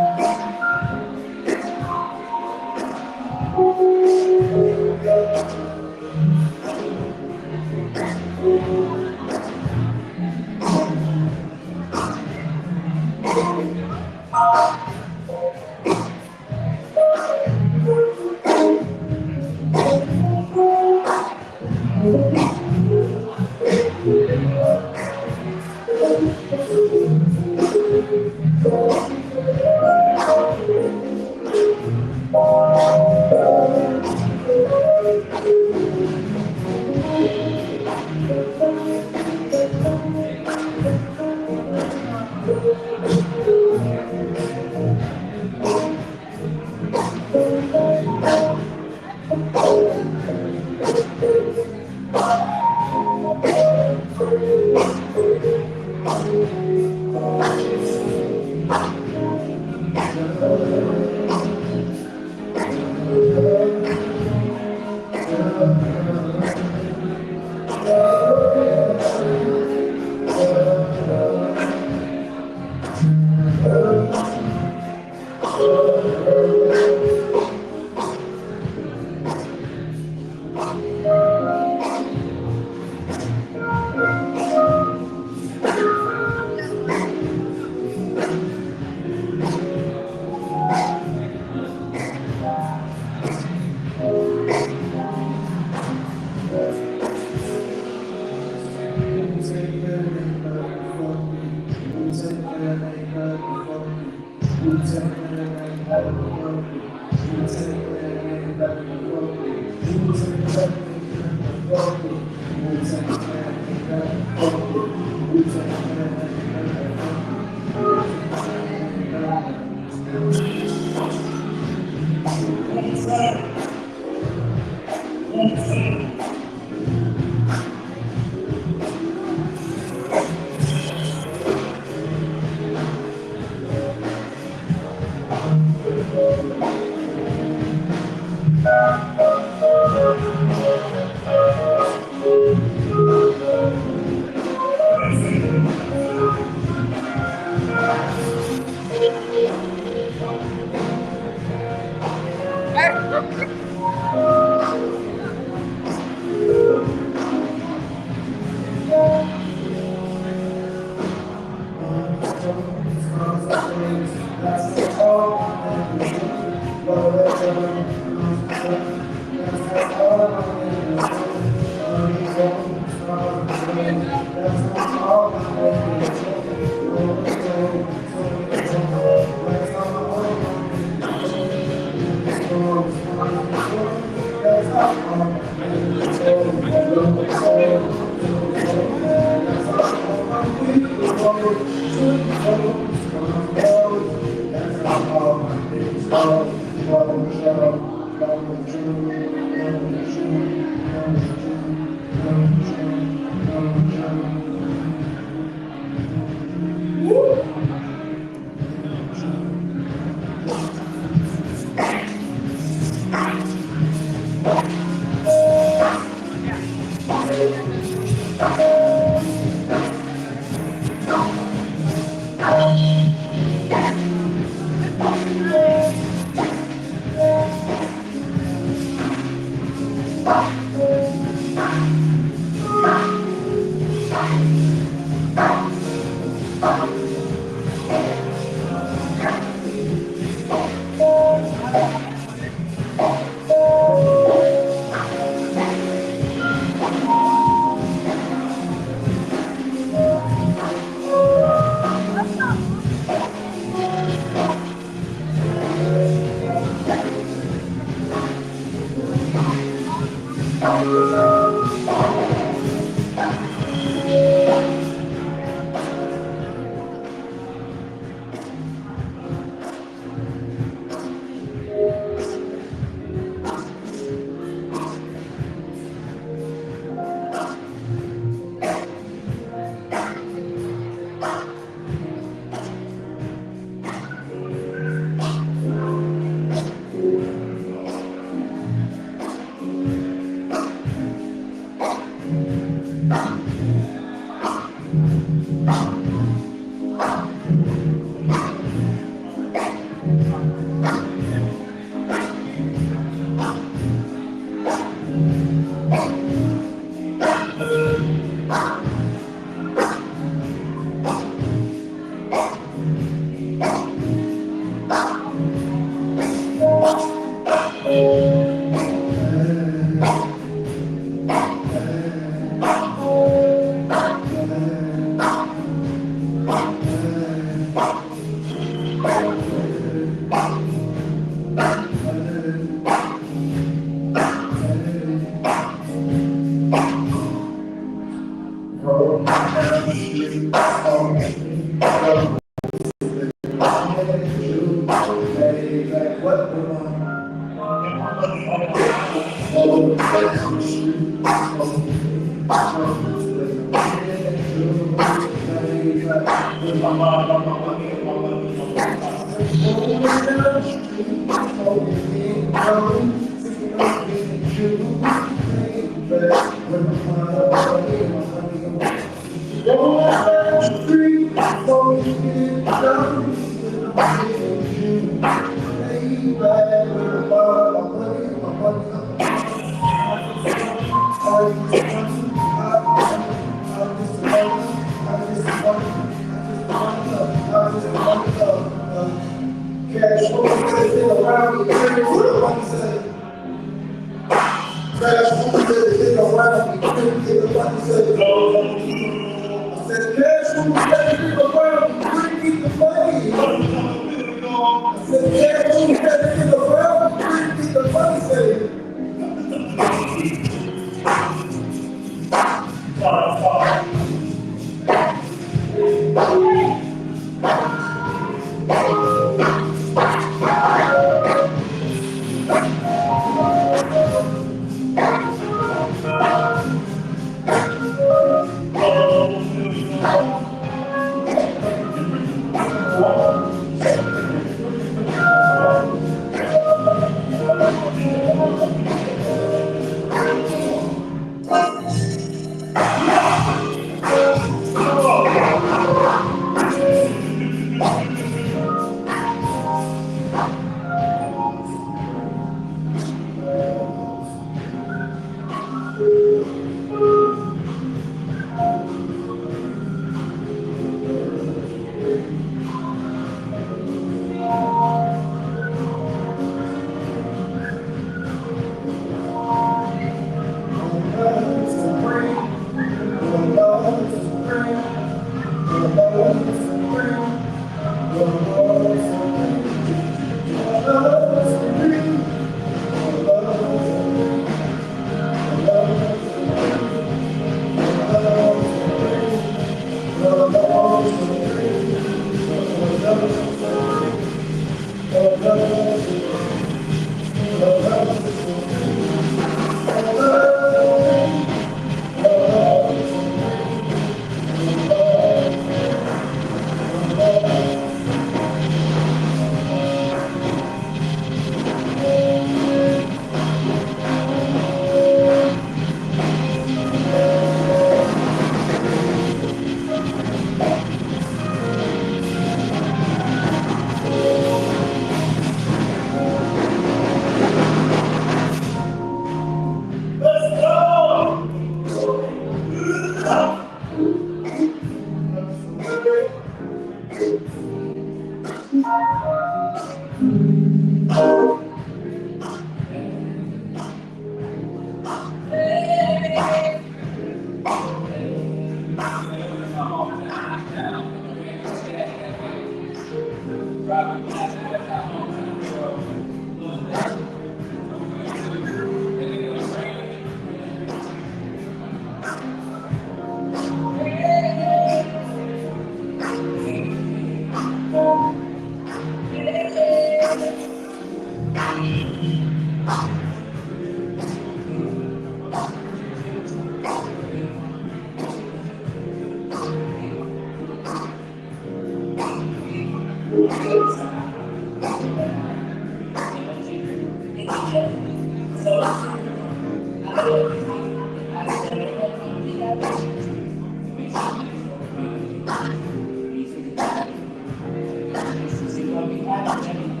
See what we have.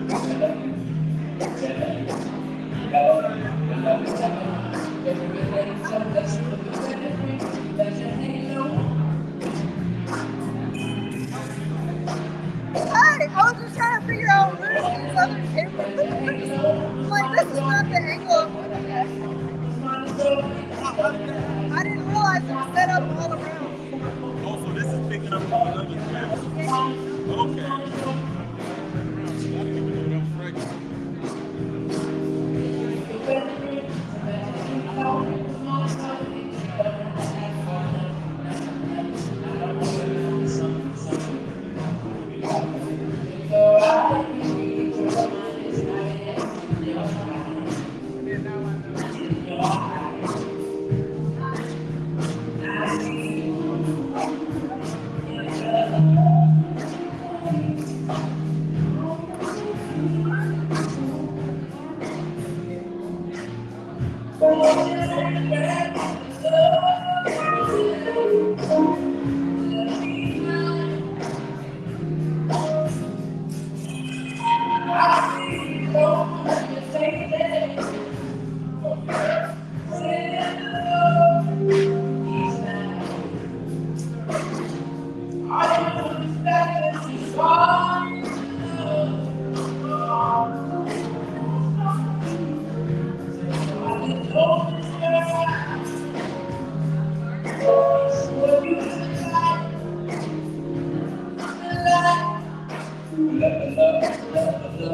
Hi, I was just trying to figure out where's these other cameras. I'm like, this is not the angle I wanted. I didn't realize it was set up all around. Oh, so this is picking up all the other cameras. Okay. I didn't even know that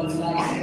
was right.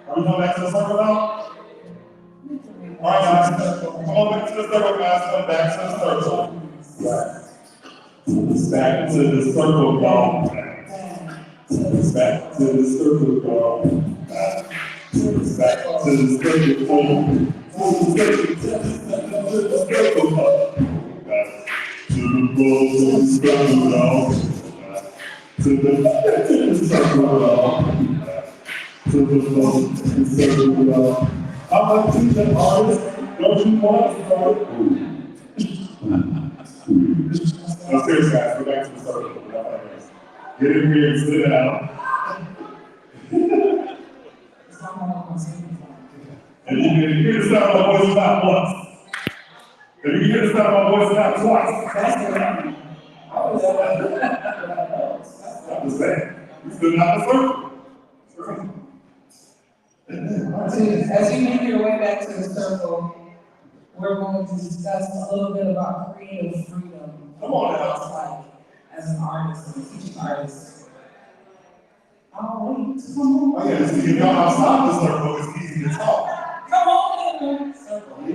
Are we going back to the circle now? All right, guys, come on back to the circle, guys. Come back to the circle. Right. Back to the circle, y'all. Back to the circle, y'all. Back to the circle. To the circle. Back to the circle, y'all. To the circle, y'all. To the circle, y'all. I'm a teacher artist. Don't you want to start? No, seriously, guys, go back to the circle. Get in here and sit down. And you can hear the sound of my voice not once. And you can hear the sound of my voice not twice. That's right. I'm just saying. You're still not in the circle. As you make your way back to the circle, we're going to discuss a little bit about creative freedom. Come on now. It's like as an artist and teaching artist. Oh, wait, come on. Oh yeah, so you know outside the circle, it's easy to talk. Come on, circle. Yeah.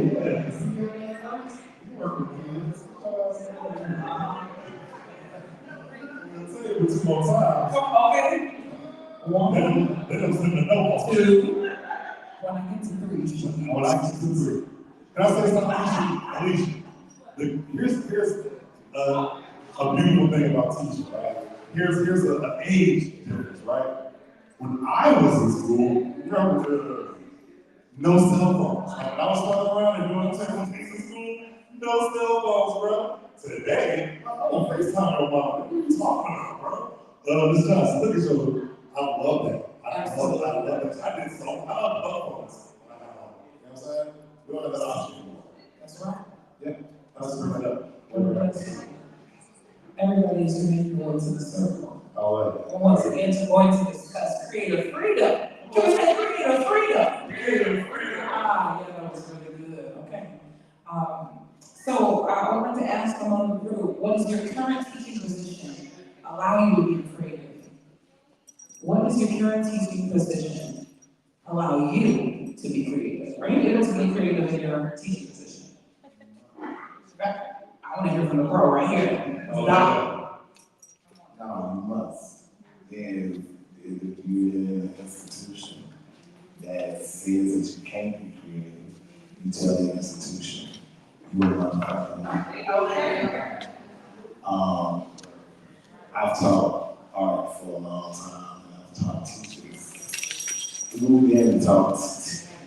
You work with kids. Say it with 2 more times. Okay. 1, They don't send the no. 2. When I get to 3. When I get to 3. Can I say something, Alicia? Here's a beautiful thing about teaching, right? here's an age difference, right? When I was in school, no cell phones. When I was running around and doing technical things in school, no cell phones, bro. Today, I'm on FaceTime with mom. What are you talking about, bro? Ms. Johnson, look at you. I love that. I love that. I did so. I love phones when I got home. You know what I'm saying? We don't have that option anymore. That's right. Yeah. Let's bring it up. Everybody's going to the circle. All right. And once again, we're going to discuss creative freedom. Can we say creative freedom? Creative freedom. Ah, yeah, that was really good. Okay. So I wanted to ask among the group, what is your current teaching position allow you to be creative? What is your current teaching position allow you to be creative? Are you able to be creative in your teaching position? I want to hear from the pro right here. Stop. No, you must. If you're in an institution that says that you can't be creative, you tell the institution you will not be creative. I've taught art for a long time, and I've taught teachers. We moved in and taught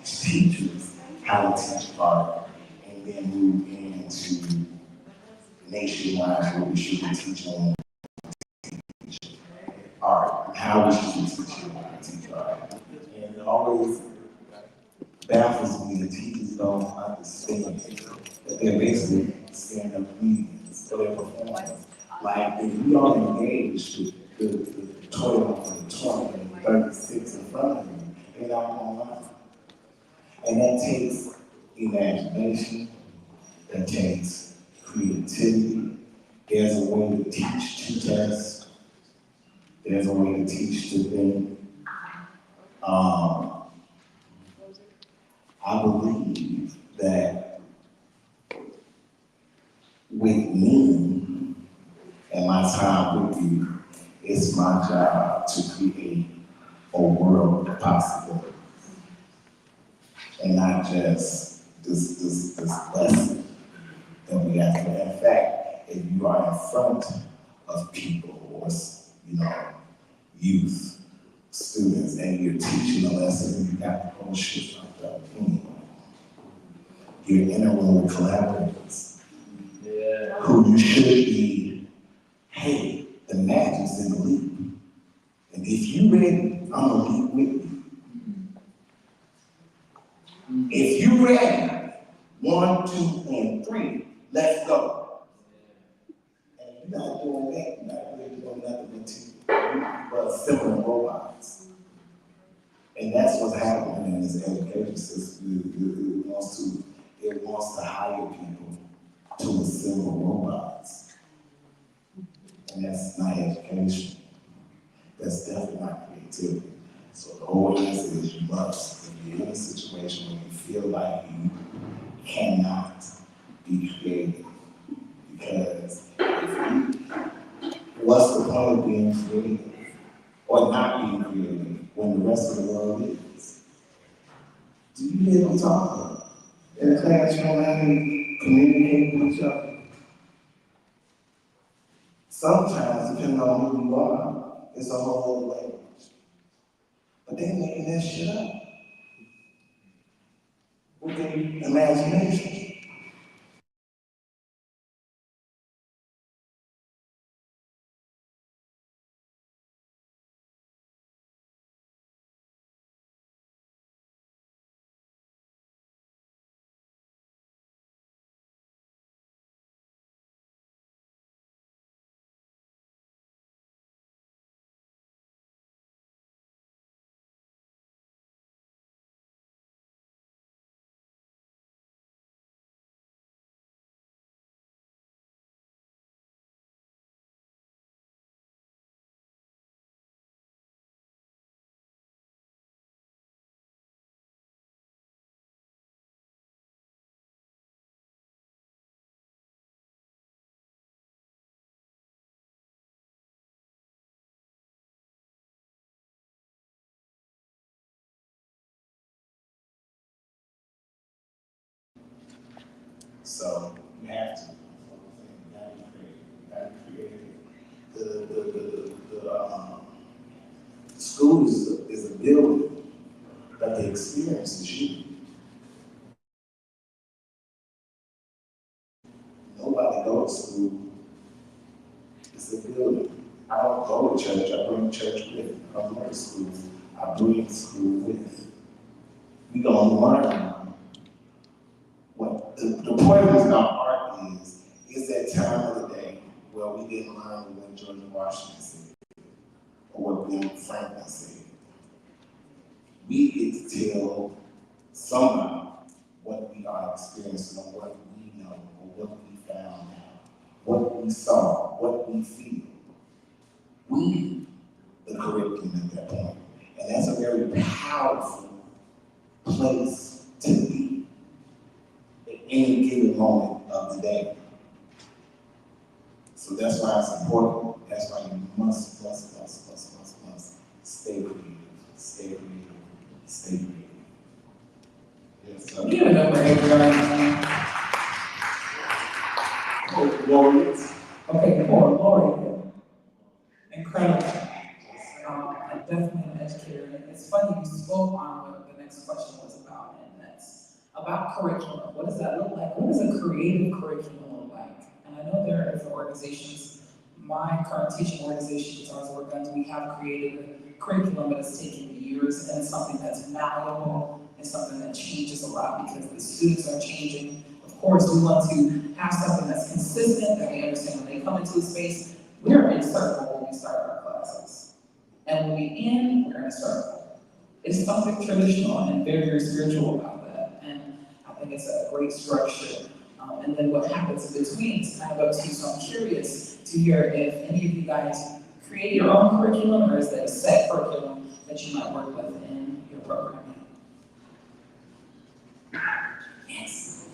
teachers how to teach art, and then moved into nationwide where we should be teaching art, how we should be teaching how to teach art. And it always baffles me that teachers don't understand that they're basically stand-up comedians for their performance. Like, if we are engaged with the 12 and 20 and 36 in front of you, they're not going to lie. And that takes imagination, that takes creativity. There's a way to teach to test. There's a way to teach to think. I believe that with me and my time with you, it's my job to create a world of possibilities. And not just this lesson that we have to. In fact, if you are in front of people or, youth, students, and you're teaching a lesson, you got the whole shit fucked up anyway. You're in a room with collaborators who you should be, hey, the magic's in the leap. And if you ready, I'm gonna leap with you. If you ready, 1, 2, and 3, let's go. And if you're not doing that, you're not really doing nothing but similar robots. And that's what's happening in this education system. It wants to hire people to assemble robots. And that's not education. That's definitely not creativity. So the whole answer is you must. If you're in a situation where you feel like you cannot be creative, because what's the point of being creative or not being creative when the rest of the world is? Do you hear what I'm talking about? In a class, you don't have any communicating with each other. Sometimes, depending on who you are, it's a whole other language. But they're making that shit up with their imagination. So you have to. You have to be creative. You have to be creative. school is a building, but the experience is you. Nobody goes to school. It's a building. I don't go to church, I bring church with me. I don't go to school, I bring school with me. We gonna learn. What the point of our art is that time of the day where we didn't learn what George Washington said or what Ben Franklin said. We get to tell someone what we are experiencing or what we know or what we found out, what we saw, what we feel. We, the curriculum at that point. And that's a very powerful place to be at any given moment of the day. So that's why it's important. That's why you must stay creative, stay creative, stay creative. Yes, sir. Give it up for everybody. Laureates. Okay, Lori. Incredible. I definitely am an educator, and it's funny you spoke on what the next question was about, and that's about curriculum. What does that look like? What does a creative curriculum look like? And I know there are different organizations. My current teaching organization, Guitars Work Guns, we have created a curriculum, but it's taken years, and it's something that's malleable and something that changes a lot because the students are changing. Of course, we want to have something that's consistent, that we understand when they come into a space, we're in circle when we start our classes. And when we end, we're in a circle. It's something traditional and very, very spiritual about that. And I think it's a great structure. And then what happens in between is kind of up to you. So I'm curious to hear if any of you guys create your own curriculum, or is there a set curriculum that you might work with in your program? Yes.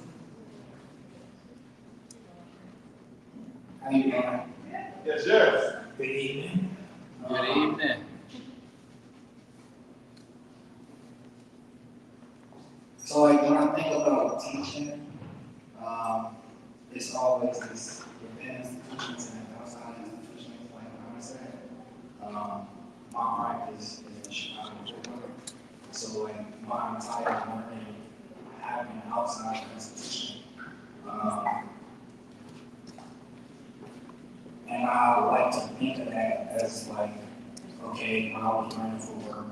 How you doing? Yes, yes. Good evening. Good evening. So like when I think about teaching, it's always this within institutions and outside institutions, like I said. My heart is in Chicago. So like my entire learning happened outside the institution. And I like to think of that as like, okay, when I was learning for work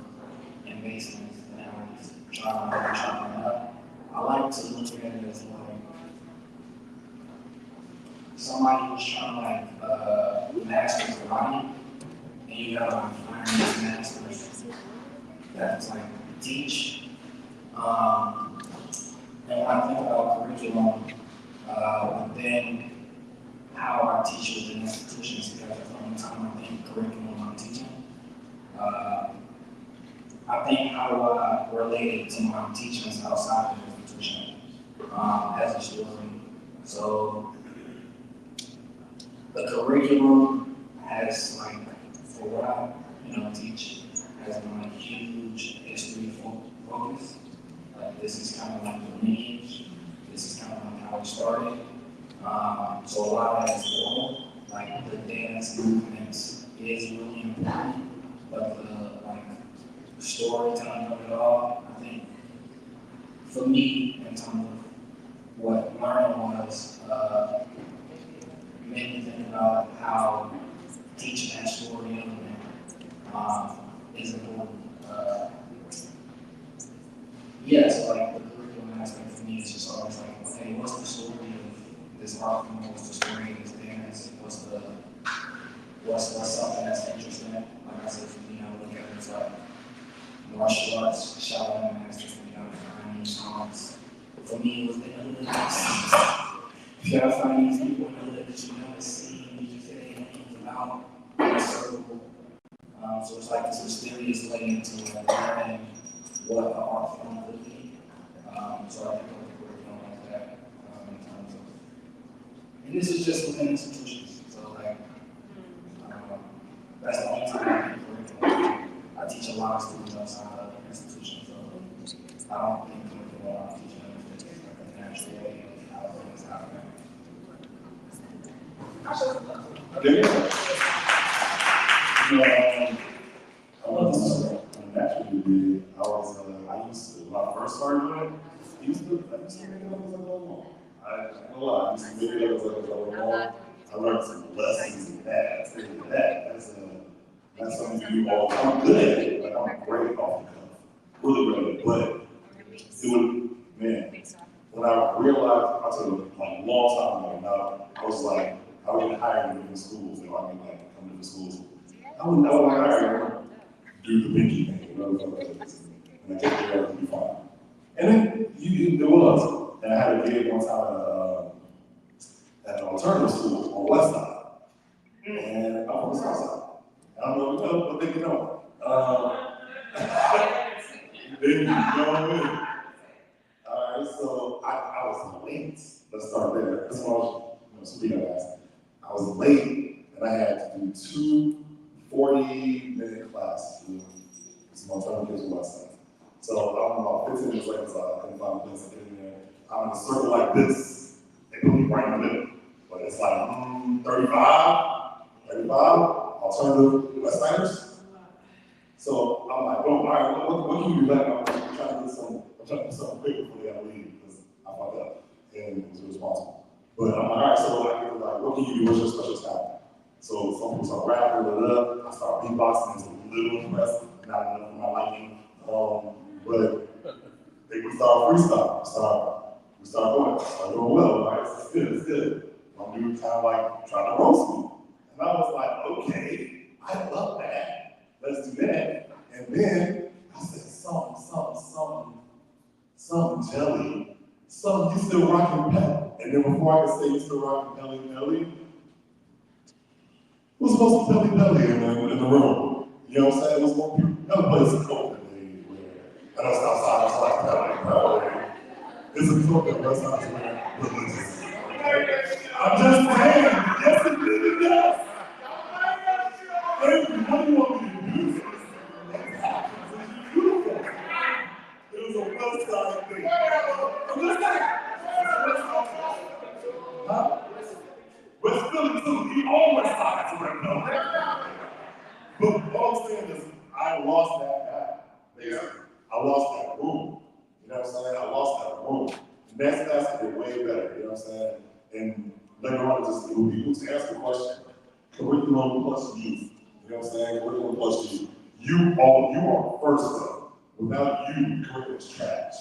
in basements and I was trying up, I like to look at it as like somebody was trying to like master karate, and you gotta like find these masters that's like teach. And when I think about curriculum, then how I teach within institutions, because from the time I think curriculum I'm teaching, I think how I related to my teachings outside the institution as a student. So the curriculum has like, for what I teach, has been like huge history focus. Like this is kind of like the lineage. This is kind of like how it started. So a lot of that is formal. Like the dance movements is really important, but the like storytelling of it all, I think for me in terms of what learning was, made me think about how teaching that story is important. Yeah, so like the curriculum aspect for me is just always like, okay, what's the story of this art form? What's the story of this dance? What's something that's interesting? Like I said, for me, I look at it as like martial arts, Shaolin masters, you gotta find these songs. For me, it was the hood. You gotta find these people in the hood that you never see, you just say their names about in a circle. So it's like this mysterious way into learning what an art form could be. So I think we're going like that in terms of, and this is just within institutions. So like, that's the only time I think curriculum. I teach a lot of students outside of institutions, so I don't think curriculum I'm teaching them is like a natural way of how things happen. You know, I was a natural degree. I used to, when I first started doing it, I used to make it up as I go along. I ain't gonna lie, I used to make it up as I go along. I learned some lessons in that. I tell you that. That's something you do all the time. I'm good at it. Like, I'm great off the cuff. Really great. But it would, man, when I realized, I took like a long time ago, now, I was like, I would get hired in different schools, and I would like come to different schools. I would hire do the pinky thing, you know, and I get there, it'll be fine. And then it was. And I had a gig one time at an alternative school on the west side. And I'm on the south side. I don't know if you know, but they can know. Then you know what I mean? Alright, so I was late. Let's start there. That's what I was, speaking of that. I was late, and I had to do 2 40-minute classes. Some alternative kids on the west side. So I'm about 15 minutes late, so I couldn't find a place to get in there. I'm in a circle like this. They put me right in the middle. But it's like 35 alternative West Siders. So I'm like, oh, all right, what can you do back? I'm trying to do something quick before they have to leave because I fucked up and was responsible. But I'm like, all right, so I get like, what can you do? What's your special talent? So some people start rapping, I start beatboxing, it's a little impressive, not enough for my liking. But we start freestyle. We start doing well, right? It's good. I'm doing kind of like trying to roast me. And I was like, okay, I love that. Let's do that. And then I said, something jelly. Something, you still rocking Pelly. And then before I could say you still rocking Pelly, who's supposed to Pelly in the room? You know what I'm saying? It was more people. Another place is cold than they were. I know it's outside, I was like, Pelly. It's a talk that was not religious. I'm just saying, yes, it did, yes. Hey, what do you want me to do? It was a well-started thing. I'm just saying. Huh? West Philly too, he always started to rap. But all I'm saying is, I lost that guy. Yeah. I lost that room. You know what I'm saying? I lost that room. And that's to get way better, you know what I'm saying? And later on, it would be able to ask the question, curriculum plus youth. You know what I'm saying? Curriculum plus youth. You are first up. Without you, curriculum is trash.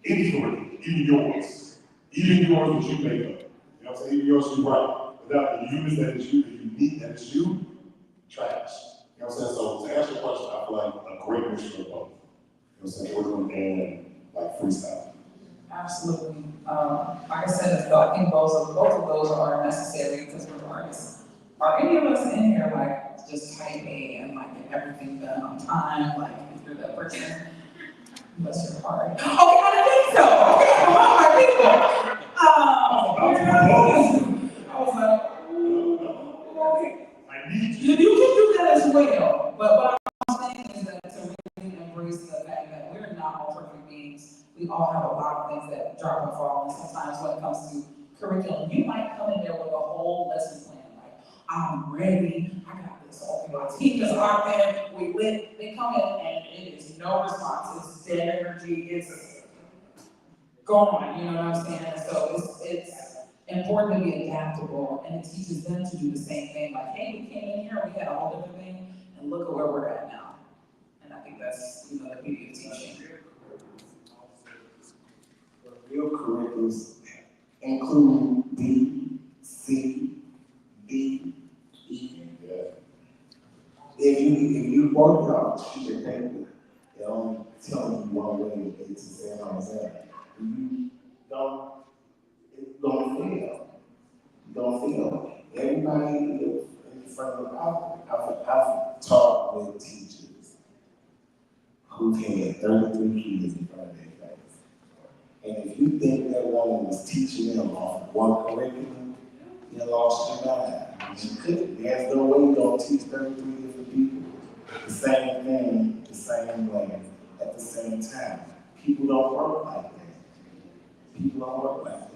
Any curriculum, even yours that you make up. You know what I'm saying? Even yours you write. Without the units that is you, the unique that is you, trash. You know what I'm saying? So to answer your question, I feel like a great mixture of both. You know what I'm saying? Curriculum and like freestyle. Absolutely. Like I said, I think both of those are necessary because we're artists. Are any of us in here like just type A and like get everything done on time? Like if you're that person, bless your heart. Okay, I didn't think so. Okay, come on, my people. I was like, ooh, okay. You can do that as well, but what I'm saying is that to really embrace the fact that we're not all perfect beings. We all have a lot of things that drop and fall, and sometimes when it comes to curriculum, you might come in there with a whole lesson plan, like, I'm ready, I got this, all the teachers are there, we lit, they come in and it is no response, it's dead energy, it's gone, you know what I'm saying? So it's important to be adaptable, and it teaches them to do the same thing, like, hey, we came in here, we had a whole different thing, and look at where we're at now. And I think that's, the beauty of teaching. Real curriculums include B, C, D, E. Yeah. If you work out the sheet of paper, it only telling you one way to get to say on exam. You don't fail. You don't fail. Everybody in front of I've taught with teachers who had 33 kids in front of their class. And if you think that woman was teaching them off one curriculum, you lost your mind. She couldn't. There's no way you're going to teach 33 different people the same thing, the same way, at the same time. People don't work like that. People don't work like that.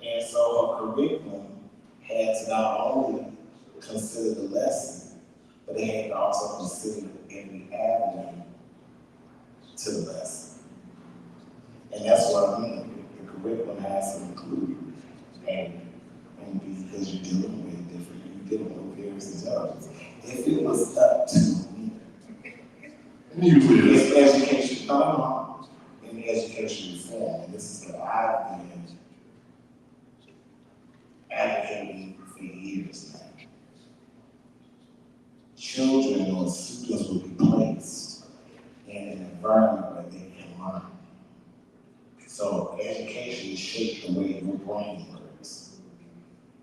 And so her curriculum had to not only consider the lesson, but they had to also consider every avenue to the lesson. And that's what I mean, the curriculum has to include, and because you're dealing with different, you're dealing with peers and others. If it was up to me, in education, no, in education reform, and this is what I've been advocating for years now. Children or students will be placed in an environment where they can learn. So education shapes the way your brain works.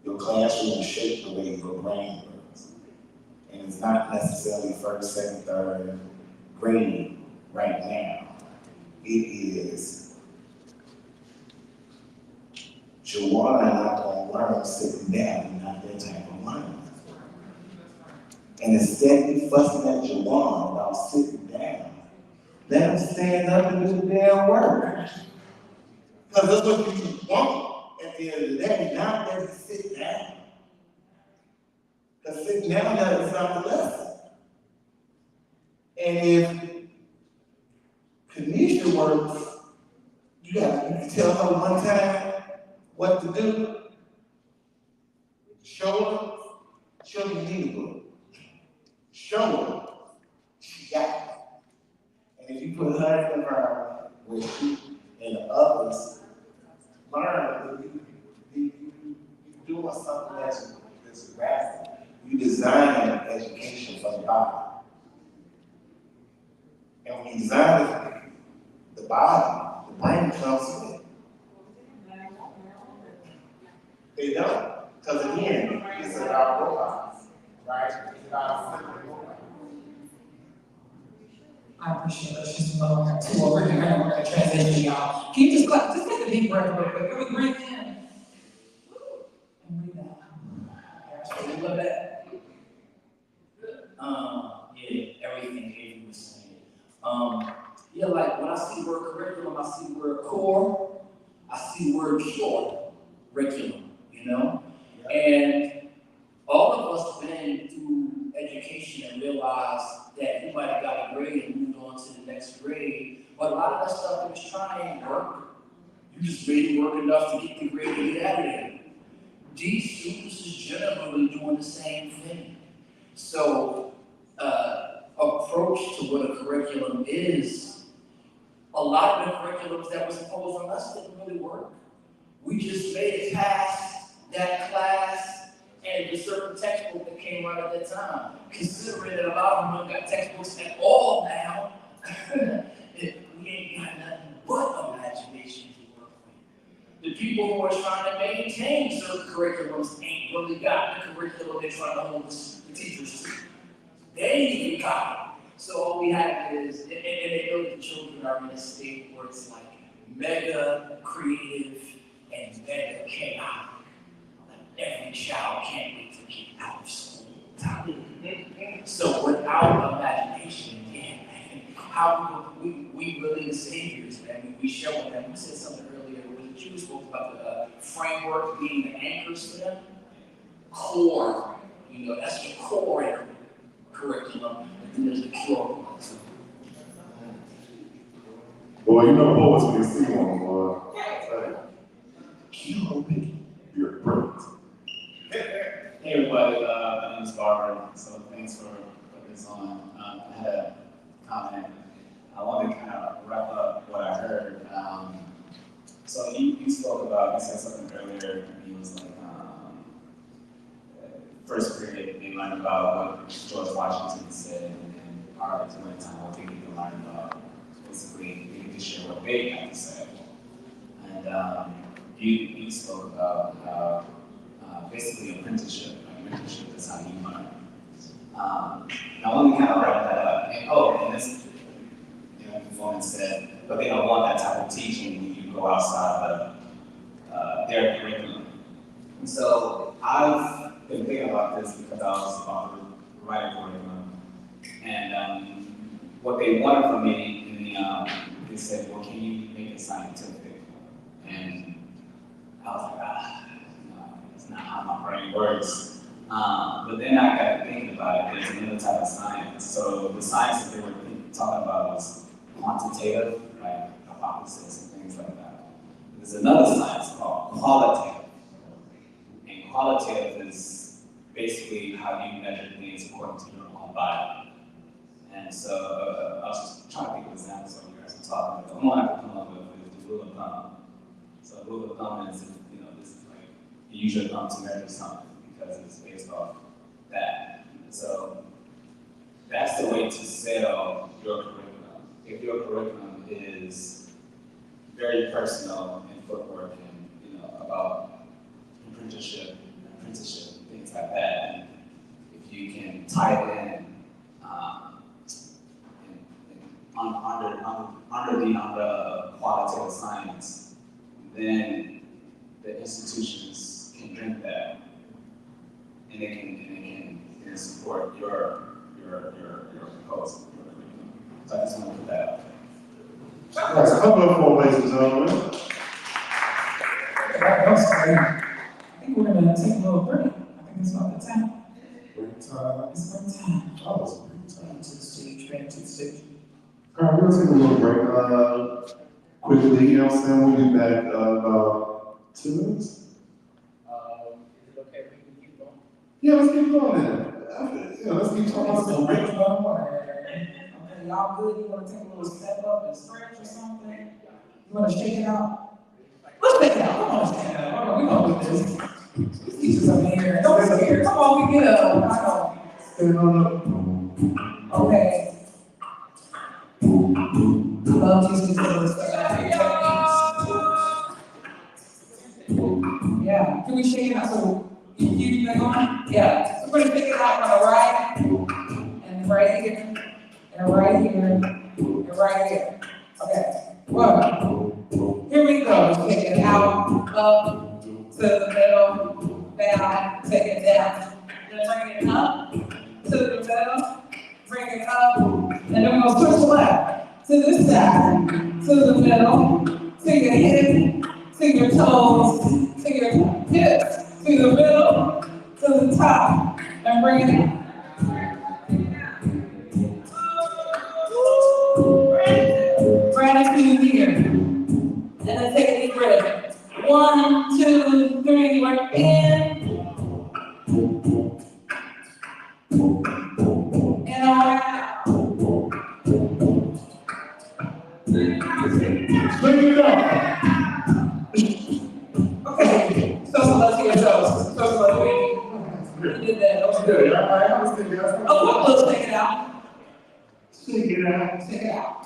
Your classroom shapes the way your brain works. And it's not necessarily first, second, third grade right now. It is Jawan not gonna learn sitting down, not that type of learning. And instead of fussing at Jawan about sitting down, let him stand up and do the damn work. Because that's what you want at the end of the day, not that he sit down. Because sitting down is not the lesson. And if Kanisha works, you can tell her one time what to do. Show her you need a book. Show her she got it. And if you put her in the environment where she and the others learn, you're doing something that's rapid. You design an education for the body. And when you design the body, the brain comes with it. They don't. Because again, it's about robots, right? It's about simple robots. I appreciate it. She's lower two over here, and we're gonna transition, y'all. Can you just clap? Just take a deep breath real quick. Everybody breathe in. And breathe out. A little bit. Yeah, everything Avery was saying. Yeah, like when I see the word curriculum, I see the word core, I see the word pure curriculum, you know? Yeah. And all of us been through education and realized that everybody got a grade and moved on to the next grade, but a lot of that stuff that was trying to work. You just made it work enough to get the grade and get out of there. These students is generally doing the same thing. So, approach to what a curriculum is, a lot of the curriculums that was imposed on us didn't really work. We just made it past that class and the certain textbook that came out at that time. Considering that a lot of them don't got textbooks at all now, we ain't got nothing but imagination to work with. The people who are trying to maintain certain curriculums ain't really got the curriculum they're trying to hold the teachers to. They ain't even got it. So all we have is, and they know that the children are in a state where it's like mega creative and mega chaotic. Like every child can't wait to get out of school time. So without imagination, man, how we really the saviors, man. We show them. We said something earlier when the Jews spoke about the framework being the anchors for them. Core, you know, that's the core curriculum, and then there's the pure one. Boy, you know poets when you see one, boy. You're brilliant. Hey everybody, my name is Barbara, so thanks for putting this on. I had a comment. I wanted to kind of wrap up what I heard. So you spoke about, you said something earlier, and you was like, first period, they learned about what George Washington said, and our point in time, what they need to learn about. Basically, they need to share what they have to say. And you spoke about how basically apprenticeship is how you learn. I want to kind of wrap that up. And this, performance said, but they don't want that type of teaching when you go outside of their curriculum. And so I've been thinking about this because I was about to write a curriculum. And what they wanted from me in the, they said, well, can you make it scientific? And I was like, no, that's not how my brain works. But then I got thinking about it, there's another type of science. So the science that they were talking about was quantitative, like hypothesis and things like that. There's another science called qualitative. And qualitative is basically how you measure things according to your own body. And so I was just trying to think of examples of you guys are talking about. The one I can come up with is the rule of thumb. So the rule of thumb is, this is like, you use your thumb to measure something because it's based off that. So that's the way to sell your curriculum. If your curriculum is very personal and footwork and about apprenticeship, things like that, and if you can tie it in under the umbrella of qualitative science, then the institutions can drink that, and they can support your proposal. So I just want to put that out there. All right, a couple of more, ladies and gentlemen. That's great. I think we're gonna take a little break. I think it's about the time. It's about time. To the stage, back to the stage. All right, we're gonna take a little break, quickly, you know what I'm saying? We'll be back, about 2 minutes. Is it okay if we can keep going? Yeah, let's keep going then. Yeah, let's keep talking about some break. Okay, y'all good? You wanna take a little step up and stretch or something? You wanna shake it out? Let's shake it out. Come on, shake it out. Hold on, we gonna do this. These teachers up in here. Don't be scared. Come on, we get up. Stand on up. Okay. Love teachers to step Yeah. Can we shake it out? So you keep that going? Yeah. So we're gonna shake it out on the right and right here. And right here, and right here. Okay, well, here we go. Take it out, up, to the middle, down, take it down. Then bring it up, to the middle, bring it up, and then we're gonna switch left. To this side, to the middle, to your hip, to your toes, to your hips, to the middle, to the top, and bring it up. Gratitude here. And then take a deep breath. 1, 2, 3, work in. And out. Bring it up. Okay, so let's hear those. So let's we did that. Okay. Good, all right, let's take it out. Oh, let's take it out. Shake it out. Take it out.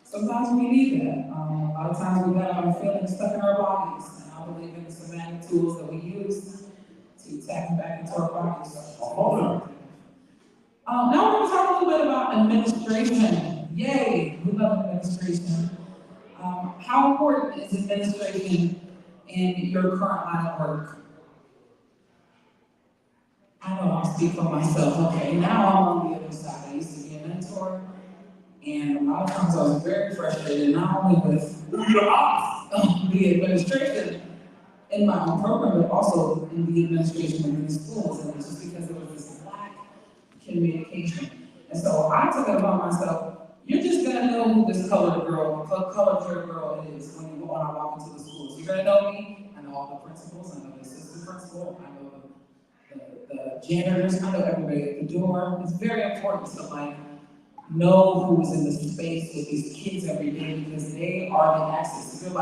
Sometimes we need that. A lot of times we got our feelings stuck in our bodies, and I believe in the somatic tools that we use to tap back into our bodies. Hold on. Now we're going to talk a little bit about administration. Yay, we love administration. How important is administration in your current line of work? I know I'll speak for myself. Okay, now I'm on the other side. I used to be a mentor. And a lot of times I was very frustrated, not only with the administration in my own program, but also in the administration within the schools. And it's just because there was this lack of communication. And so I took it upon myself, you're just gonna know who this colored girl is when you go on and walk into the schools. You're gonna know me, I know all the principals, I know the assistant principal, I know the janitors, I know everybody at the door. It's very important to know who's in the space with these kids every day because they are the access. They're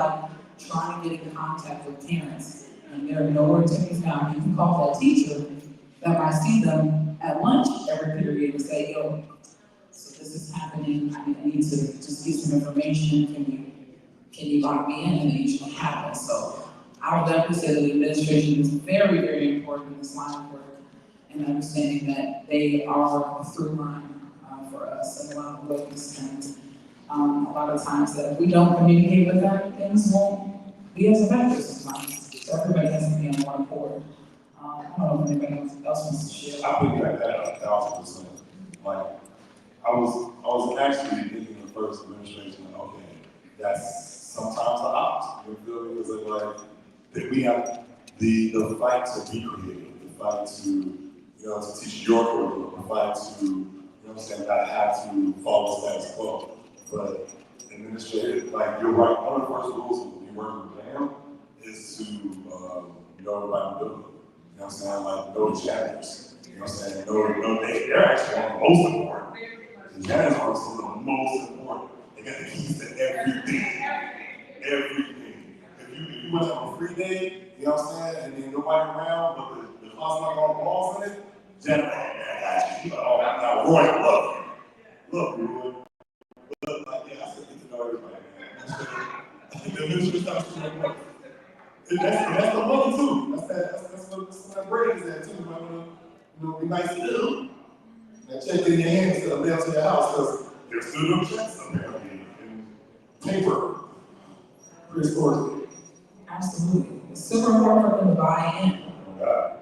trying to get in contact with parents and they're nowhere to be found. You can call that teacher that might see them at lunch every period and say, yo, so this is happening, I need to just get some information, can you lock me in? And it usually happens. So I would definitely say that the administration is very, very important in this line of work and understanding that they are a through line for us in a lot of ways, and a lot of times that if we don't communicate with them, things won't be as effective sometimes. So everybody has to be on one accord. I don't know if anybody else wants to share. I piggyback that 1,000%. Like, I was actually thinking the first administration, okay, that's sometimes the opposite. You feel me? It's like that we have the fight to be creative, the fight to you know, to teach your curriculum, fight to, you know what I'm saying, not have to follow the status quo. But administrative, like you're right, one of the first rules when you work with them is to know about the building. You know what I'm saying? Like know the chapters. You know what I'm saying? They're actually one of the most important. The janitors are some of the most important. They got the keys to everything. Everything. If you went to a free day, you know what I'm saying, and then nobody around, but the closet like all the walls in it, janitor, I got you. Oh, now Roy, look, Roy. Look, like, yeah, I said, get to know everybody, man. I think the ministry starts to make money. And that's the money too. That's what that bread is at too. You know, be nice to them. And check in your hands instead of mail to your house, because there's still no checks apparently in paper. Prehistorically. Absolutely. It's super important for them to buy in. Yeah.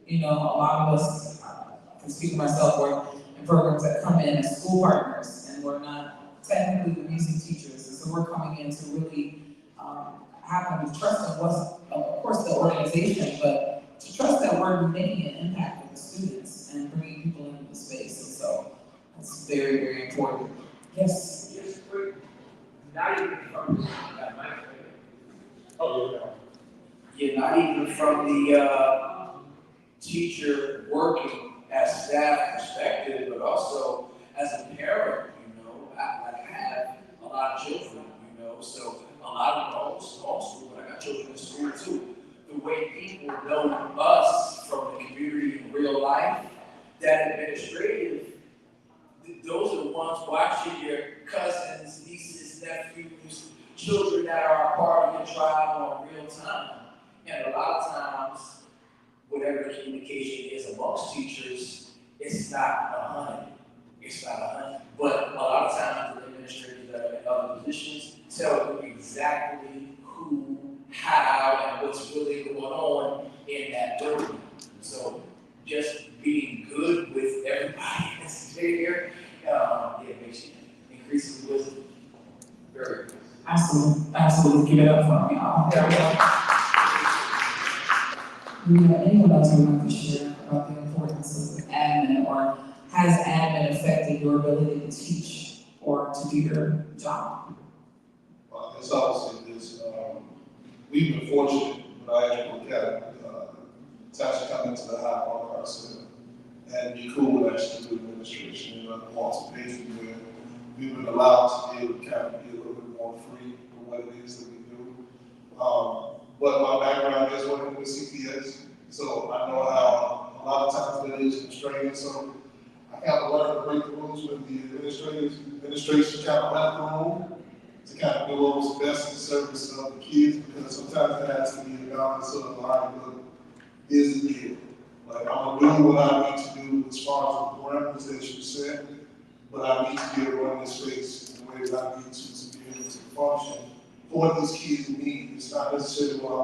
You know, a lot of us, I can speak for myself, work in programs that come in as school partners, and we're not technically the music teachers, and so we're coming in to really have them trust in what's, of course, the organization, but to trust that we're making an impact with the students and bringing people into the space, and so that's very, very important. Yes? Yes, quick. Not even from not even from the teacher working as staff perspective, but also as a parent, you know, I have a lot of children, you know, so a lot of them homeschool, but I got children in school too. The way people know us from the community in real life, that administrative, those are the ones watching your cousins, nieces, nephews, children that are a part of your tribe on real time. And a lot of times, whatever the communication is amongst teachers, it's not 100. It's not 100. But a lot of times, the administrators that are in other positions tell you exactly who, how, and what's really going on in that building. So just being good with everybody that's there, it makes you increase the wisdom. Very good. Absolutely. Give it up for me, y'all. Do you have anyone else who would like to share about the importance of admin, or has admin affected your ability to teach or to do your job? It's obviously this, we've been fortunate when I actually had Tasha come into the high park art center and be cool with actually do administration and participation where we've been allowed to be able to kind of be a little bit more free with what it is that we do. But my background is working with CPS, so I know how a lot of times that is constraining. So I kind of learned to break the rules when the administration kind of left the room to kind of do what was best in service of the kids, because sometimes that has to be the balance of the line of is the deal. Like, I'm gonna do what I need to do as far as the parameters that you set, but I need to be able to run this space in the way that I need to be able to function for what these kids need. It's not necessarily what I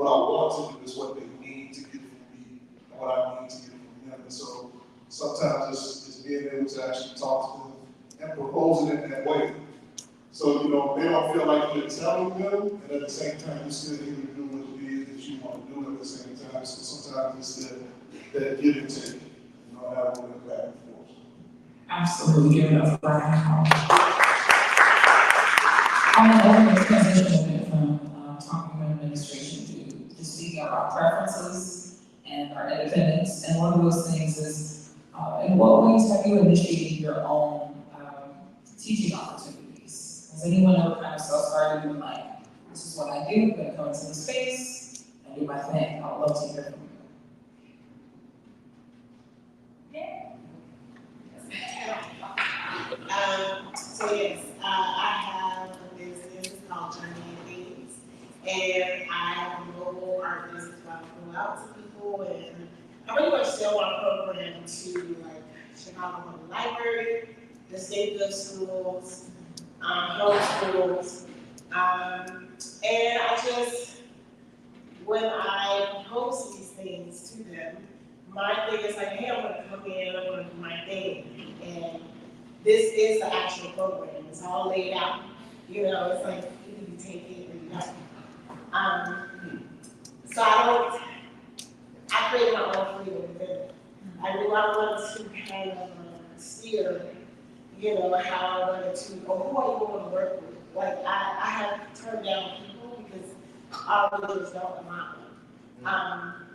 want to do, it's what they need to get from me, and what I need to get from them. And so sometimes it's being able to actually talk to them and propose it in that way. So, you know, they don't feel like you're telling them, and at the same time, you're still able to do what it is that you want to do at the same time. So sometimes it's that give and take, you know, have a little back and forth. Absolutely. Give it up for Brian. I'm going to transition a bit from talking about administration to speaking about preferences and our independence. And one of those things is, in what ways have you initiated your own teaching opportunities? Has anyone ever kind of self-started and like, this is what I do, I'm going to come into the space and do my thing? I would love to hear from you. So yes, I have a business called Journey and Things, and I have a mobile art business where I go out to people, and I pretty much sell our program to like Chicago Public Library, the state of schools, home schools, and I just, when I post these things to them, my thing is like, hey, I'm gonna come in, I'm gonna do my thing, and this is the actual program. It's all laid out. You know, it's like you take it or you don't. So I created my own freedom within it. I knew I wanted to kind of steer, you know, how I wanted to, or who I even want to work with. Like, I have turned down people because all the leaders don't amount.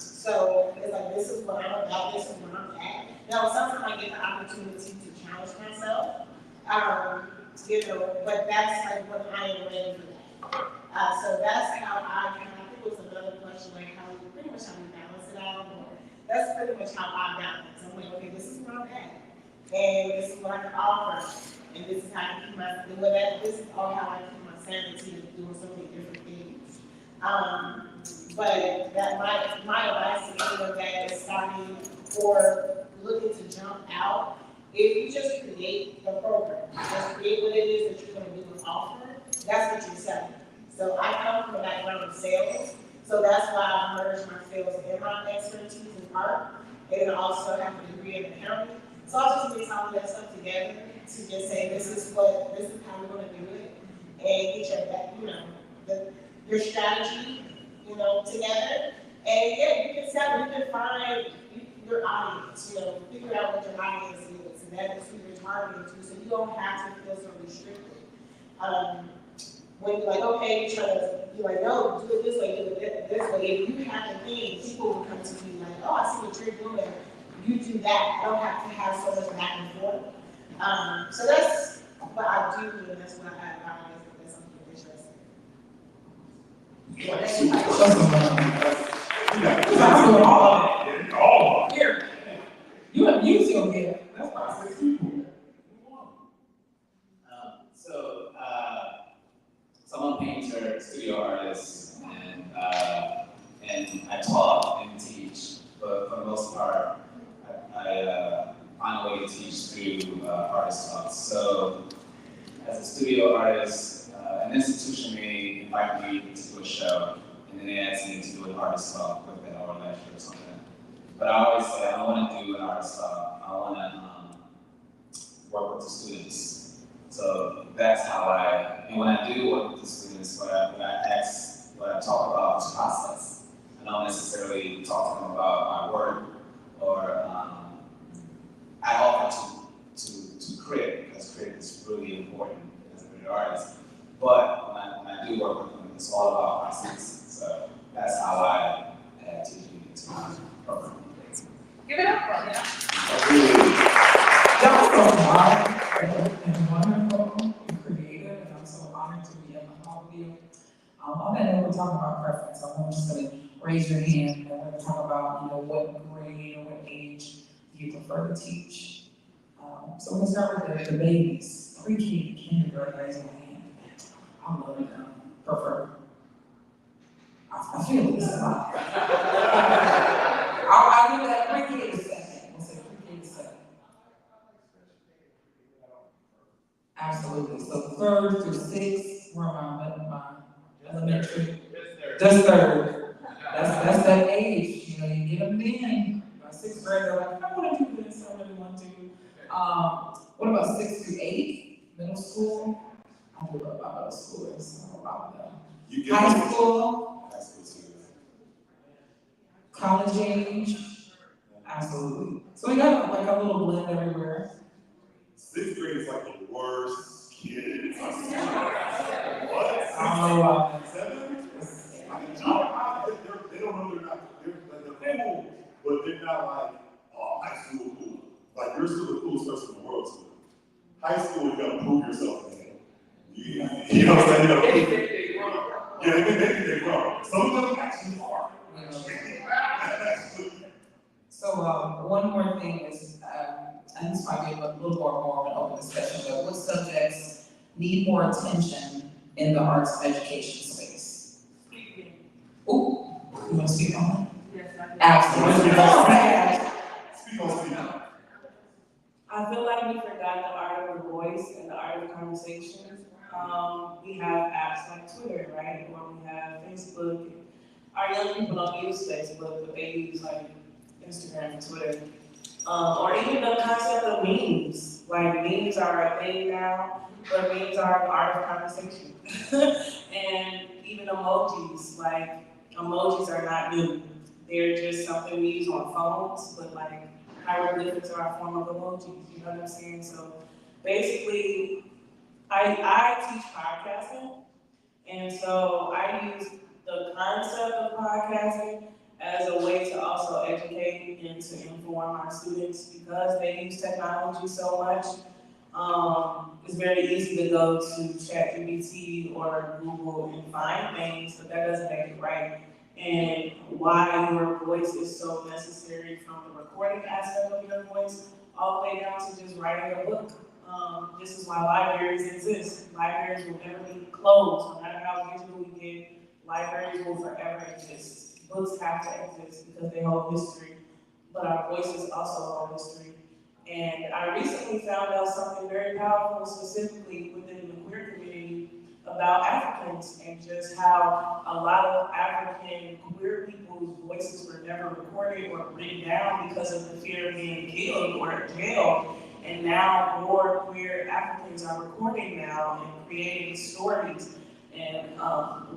So it's like, this is what I'm about, this is where I'm at. Now, sometimes I get the opportunity to challenge myself, you know, but that's like when I am ready for that. So that's how I kind of, I think it was another question, like how we, pretty much how we balance it out. Or that's pretty much how I balance. I'm like, okay, this is where I'm at, and this is what I can offer, and this is how I keep my, this is all how I keep my sanity of doing so many different things. But that my advice to anyone that is starting or looking to jump out, if you just create the program, just create what it is that you're going to do and offer, that's what you're selling. So I come from a background of sales, so that's why I merged my sales and my expertise in art, and I also have a degree in accounting. So I'll just mix all of that stuff together to just say this is how we're going to do it, and get your strategy, you know, together. And yeah, you can find your audience, you know, figure out what your audience is, and that is who you're targeting to, so you don't have to feel so restricted. When you're like, okay, you're like, no, do it this way, do it this way. If you have the thing, people will come to you like, oh, I see what you're doing. You do that. I don't have to have so much back and forth. So that's what I do, and that's what I advise. That's something interesting. I'm doing all of it. All of it. Here. You have music over here. That's about 6 people. So I'm a painter, studio artist, and I talk and teach, but for the most part, I find a way to teach through artist talks. So as a studio artist, an institution may invite me to do a show, and then they ask me to do an artist talk with it or a lecture or something. But I always say, I don't want to do an artist talk. I want to work with the students. So that's how and when I do work with the students, what I talk about is process. I don't necessarily talk to them about my work, or I offer to crit, because crit is really important as a creative artist. But when I do work with them, it's all about process. So that's how I add teaching to my program. Give it up for them. That was so hard and wonderful and creative, and I'm so honored to be among with you. On that note, we're talking about preference. I want you to raise your hand, and we're going to talk about, what grade or what age you prefer to teach. So we'll start with the babies, pre-K, kindergarten, raising your hand. I love them. Prefer. I feel this a lot. I'll give that pre-K to second. We'll say pre-K to second. Absolutely. So 3rd through 6th, where my elementary. Just 3rd. That's that age. You get them in. By 6th grade, they're like, I want to do this. I really want to. What about 6th through 8th? Middle school. I do love my middle schoolers. I love them. High school. College age. Absolutely. So we got like a little blend everywhere. 6th grade is like the worst kids. What? I don't know why. 7? They don't know they're cool, but they're not like high school cool. Like you're still the coolest person in the world. Too. High school, you gotta prove yourself, man. You know what I'm saying? Yeah, they think they're grown. Some of them actually are. So one more thing is, and this might be a little more of an open discussion, but what subjects need more attention in the arts education space? Ooh, you want to speak on that? Yes, I do. Absolutely. Speak on. I feel like we forgot the art of the voice and the art of conversation. We have apps like Twitter, right? Or we have Facebook. Our young people don't use Facebook, but they use like Instagram and Twitter. Or even the concept of memes. Like memes are a thing now, but memes are the art of conversation. And even emojis, like emojis are not new. They're just something we use on phones, but like hieroglyphics are a form of emojis, you know what I'm saying? So basically, I teach podcasting, and so I use the concept of podcasting as a way to also educate and to inform our students because they use technology so much. It's very easy to go to ChatGPT or Google and find things, but that doesn't make it right. And why your voice is so necessary from the recording aspect of your voice all the way down to just writing a book. This is why libraries exist. Libraries will never be closed, no matter how digital we get. Libraries will forever exist. Books have to exist because they hold history, but our voices also hold history. And I recently found out something very powerful, specifically within the queer community, about Africans and just how a lot of African queer people's voices were never recorded or written down because of the fear of being killed or jailed. And now more queer Africans are recording now and creating stories and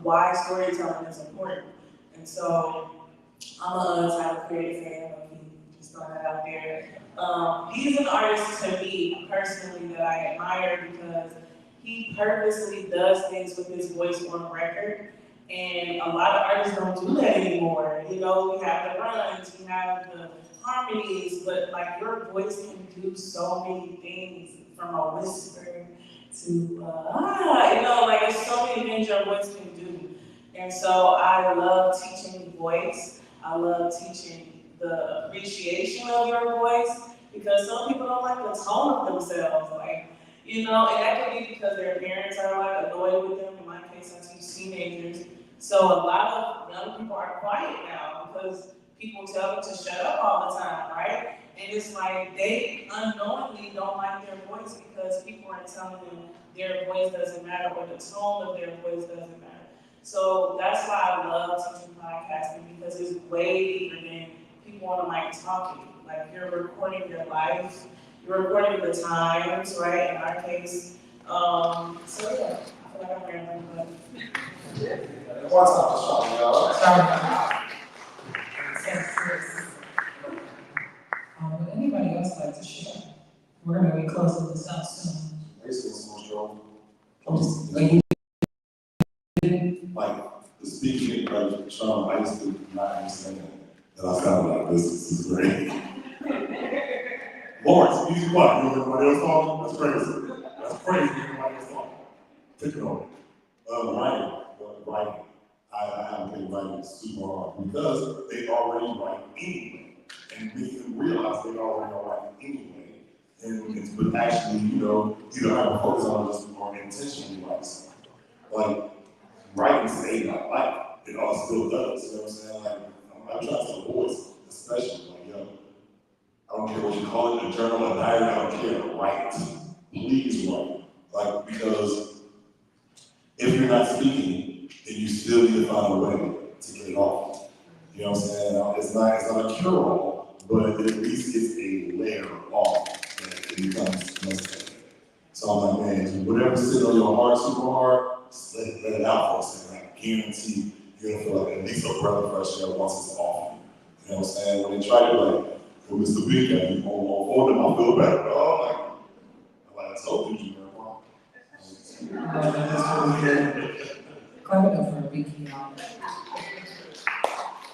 why storytelling is important. And so I'm a Tyler Creative fan of him, just throwing that out there. He's an artist to me personally that I admire because he purposely does things with his voice on record. And a lot of artists don't do that anymore. You know, we have the runs, we have the harmonies, but like your voice can do so many things from a whisper to, you know, like there's so many things your voice can do. And so I love teaching voice. I love teaching the appreciation of your voice because some people don't like the tone of themselves. Like, you know, and that could be because their parents are like annoyed with them. In my case, I teach teenagers. So a lot of young people are quiet now because people tell them to shut up all the time, right? And it's like they unknowingly don't like their voice because people are telling them their voice doesn't matter or the tone of their voice doesn't matter. So that's why I love teaching podcasting because it's way deeper than people on the mic talking. Like you're recording your life, you're recording the times, right? In our case. So yeah, I feel like I'm rambling, but. One time, sorry, y'all. Would anybody else like to share? We're gonna be closing this out soon. Like the speaking, like Sean, I used to not understand that. And I sounded like this is great. Lawrence, you quiet. You know everybody else talking? That's crazy. That's crazy. Everybody else talking. Take it on. Writing. I haven't been writing super hard because they already write anyway. And make them realize they already are writing anyway. And it's but actually, you know, you don't have to focus on just more intentionally write something. Like writing saved my life. It all still does. You know what I'm saying? Like I'm trying to voice, especially like yo, I don't care what you call it, a journal, a diary, I don't care. Write. Please write. Like because if you're not speaking, then you still need to find a way to get it off. You know what I'm saying? It's not a cure-all, but it at least gets a layer off that it becomes necessary. So I'm like, man, whatever's sitting on your heart super hard, just let it out for a second. I guarantee you're gonna feel like at least a breath of fresh air once it's off. You know what I'm saying? When they try to like, well, Mr. Big Guy, you won't hold him, I feel better. Oh, like I told you, man. Clap it up for a big y'all.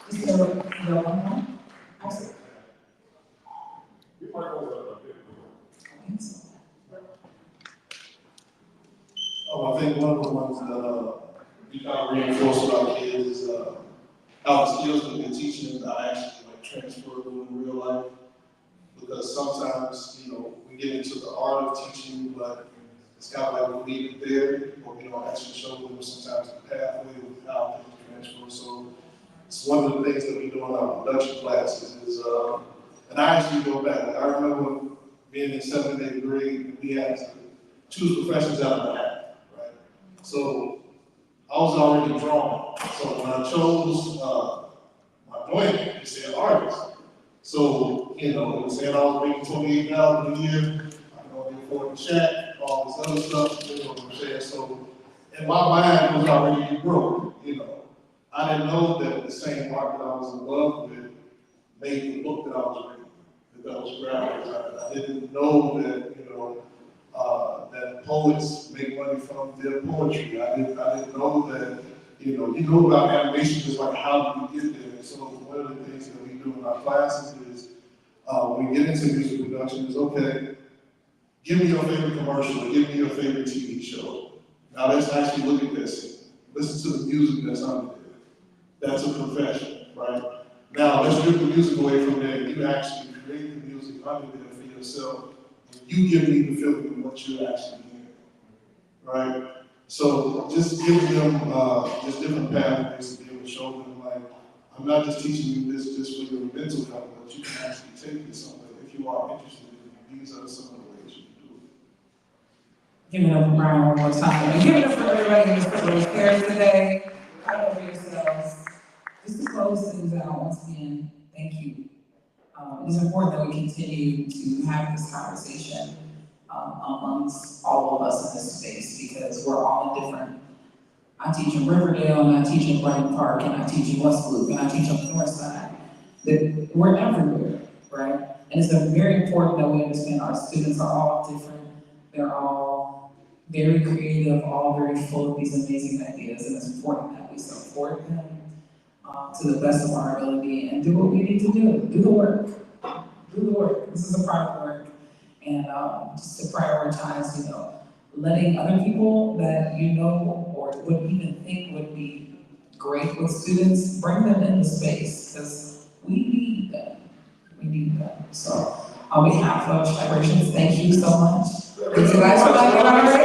Is there one more? Awesome. I think one of the ones that we kind of reinforce with our kids is how the skills that they're teaching are actually like transferable in real life. Because sometimes, you know, we get into the art of teaching, but it's kind of like we leave it there, or we don't actually show them sometimes the pathway of how things transfer. So it's one of the things that we do in our production classes is, and I actually go back. Like, I remember being in 7th and 8th grade, we had to choose professions out of the hat, right? So I was already drawn. So when I chose my point, it said artist. So, you know, it was saying I was making $28,000 a year, I can only afford the shack, all this other stuff, you know what I'm saying? So, in my mind, it was already broke, you know. I didn't know that the same art that I was in love with made the book that I was reading. that was graphic. I didn't know that, that poets make money from their poetry. I didn't know that, you know about animation is like how do you get there? So one of the things that we do in our classes is, when we get into music production is, okay, give me your favorite commercial, or give me your favorite TV show. Now let's actually look at this. Listen to the music that's under there. That's a profession, right? Now let's strip the music away from there. You actually create the music under there for yourself. And you give me the feeling of what you're actually hearing, right? So just give them just different pathways to be able to show them, like, I'm not just teaching you this just for your mental health, but you can actually take this somewhere if you are interested in it. These are some of the ways you can do it. Give it up for Brian one more time. And give it up for everybody in this privileged area today. Clap up for yourselves. Just to close things out, once again, thank you. It's important that we continue to have this conversation amongst all of us in this space, because we're all different. I teach in Riverdale, and I teach in Brighton Park, and I teach in West Loop, and I teach on the North Side. We're everywhere, right? And it's very important that we understand our students are all different. They're all very creative, all very full of these amazing ideas, and it's important that we support them to the best of our ability and do what we need to do. Do the work. Do the work. This is a private work. And just to prioritize, letting other people that or would even think would be great with students, bring them in the space, because we need them. We need them. So on behalf of ChiBrations, thank you so much. Thank you guys for letting me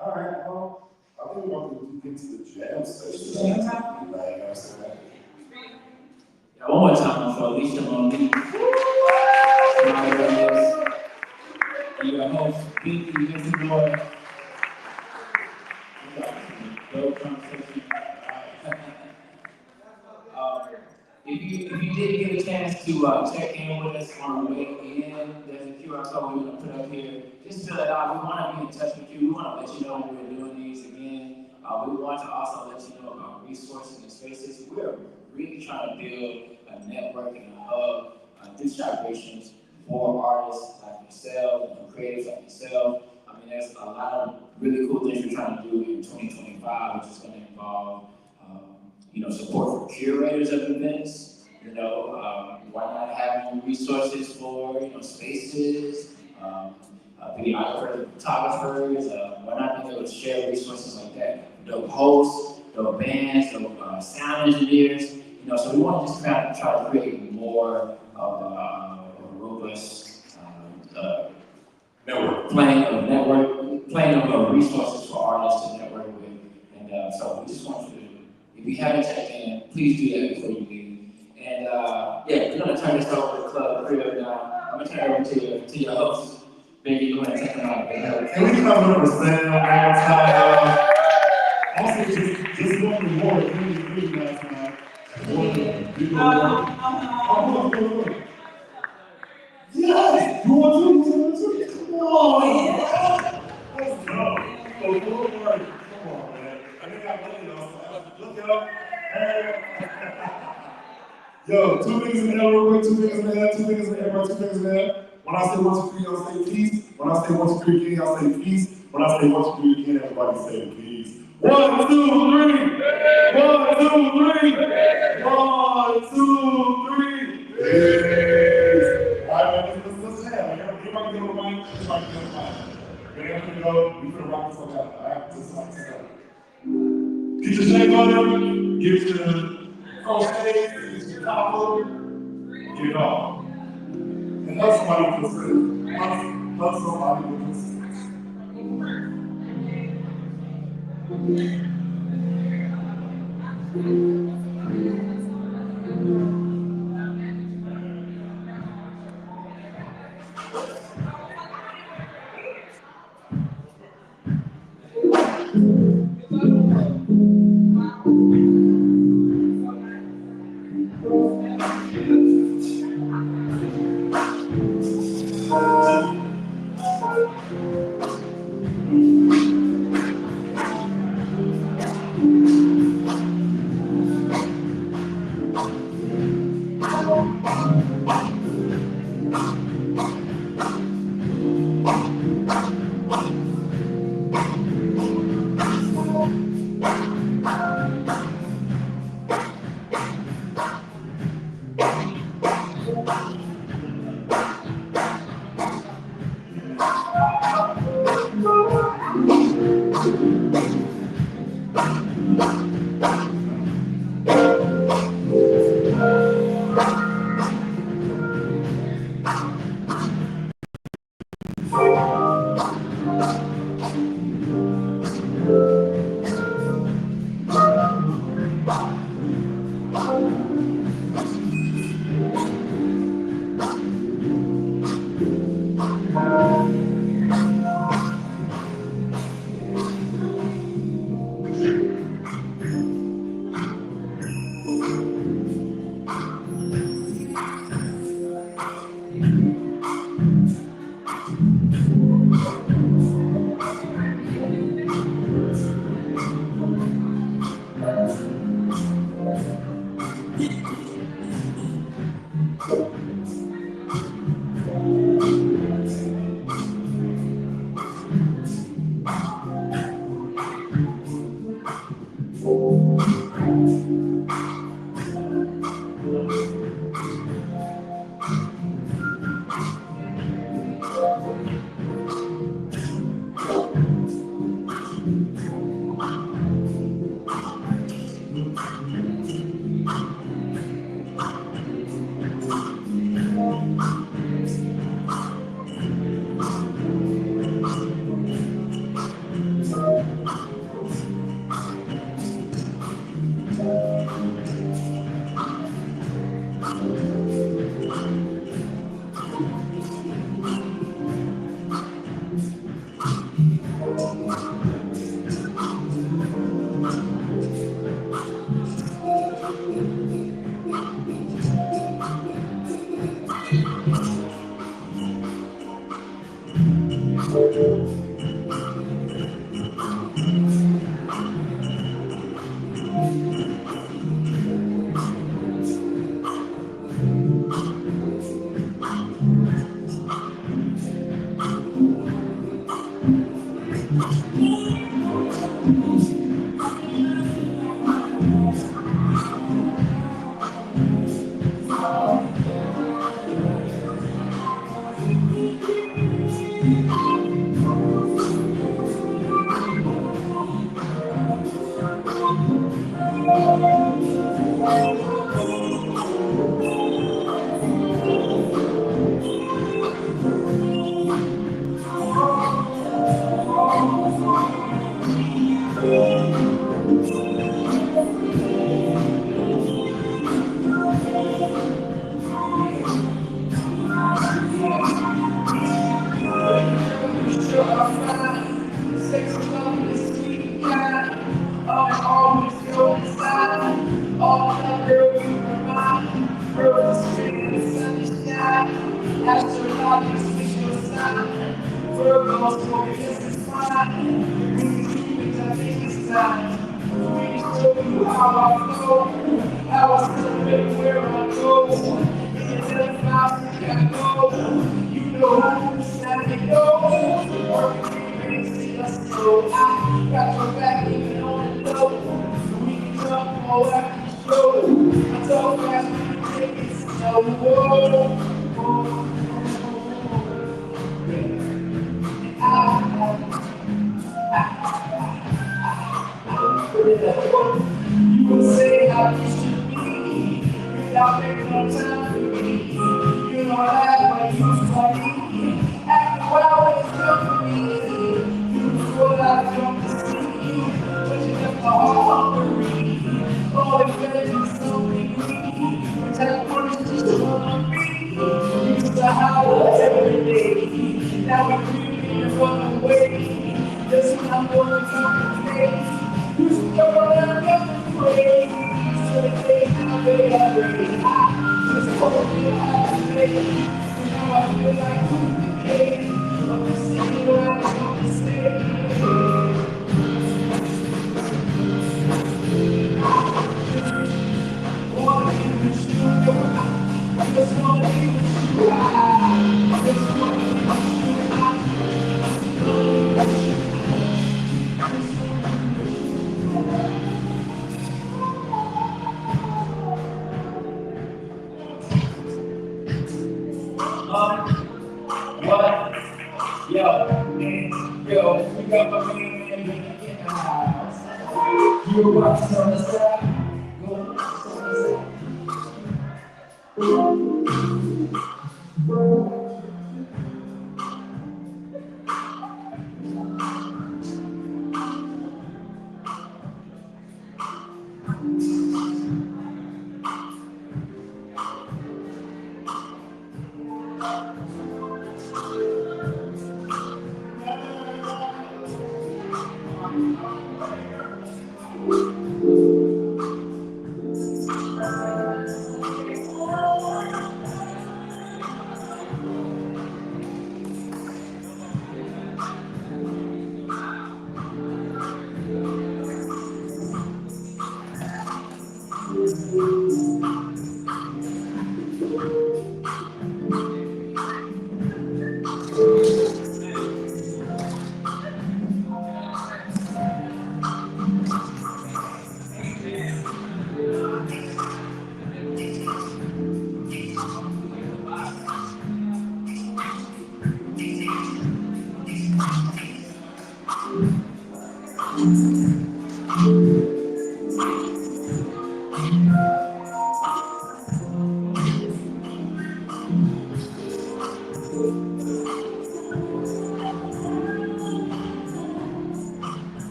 All right, well, I think we're going to get to the jam session. Jam time? Yeah, one more time for Alicia Monique. Your host, Pinky, this is your dope conversation. If you did get a chance to check in with us on the way in, there's a QR code we're going to put up here. Just fill it out. We want to be in touch with you. We want to let you know when we're doing these again. We want to also let you know about resources and spaces. We're really trying to build a network and a hub through ChiBrations for artists like yourself and creators like yourself. I mean, there's a lot of really cool things we're trying to do in 2025, which is going to involve support for curators of events. Why not have resources for spaces, videographers, photographers? Why not be able to share resources like that? Dope hosts, dope bands, dope sound engineers. So we want to just kind of try to create more of a robust plane of resources for artists to network with. And so we just want you to, if you haven't checked in, please do that before you leave. And we're gonna turn this over to Club Crib now. I'm gonna turn it over to your host. Baby, you wanna take them out. Can we come up with Sam one time? Also, just one reward. Really last night. Yes! You want to? Come on! Yeah. Let's go. So, come on, man. I think I got it. Look it up. Yo, two fingers in the air real quick, two fingers in the air, two fingers in the air, two fingers in the air. When I say 1, 2, 3, y'all say peace. When I say 1, 2, 3 again, y'all say peace. When I say 1, 2, 3 again, everybody say peace. 1, 2, 3. 1, 2, 3. 1, 2, 3. Peace. All right, man, let's have it. Everybody get on the mic. Everybody get on the mic. Ready to go? We finna rock this one out. All right, this one. Get your shake on. Get your cross stage. Get your top over. Get it off. And hug somebody with this. Hug somebody with this.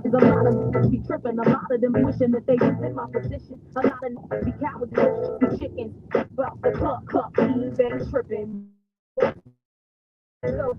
Is a lot of be tripping, a lot of them wishing that they was in my position. A lot of be cowards, be chickens, about the cluck, they tripping. So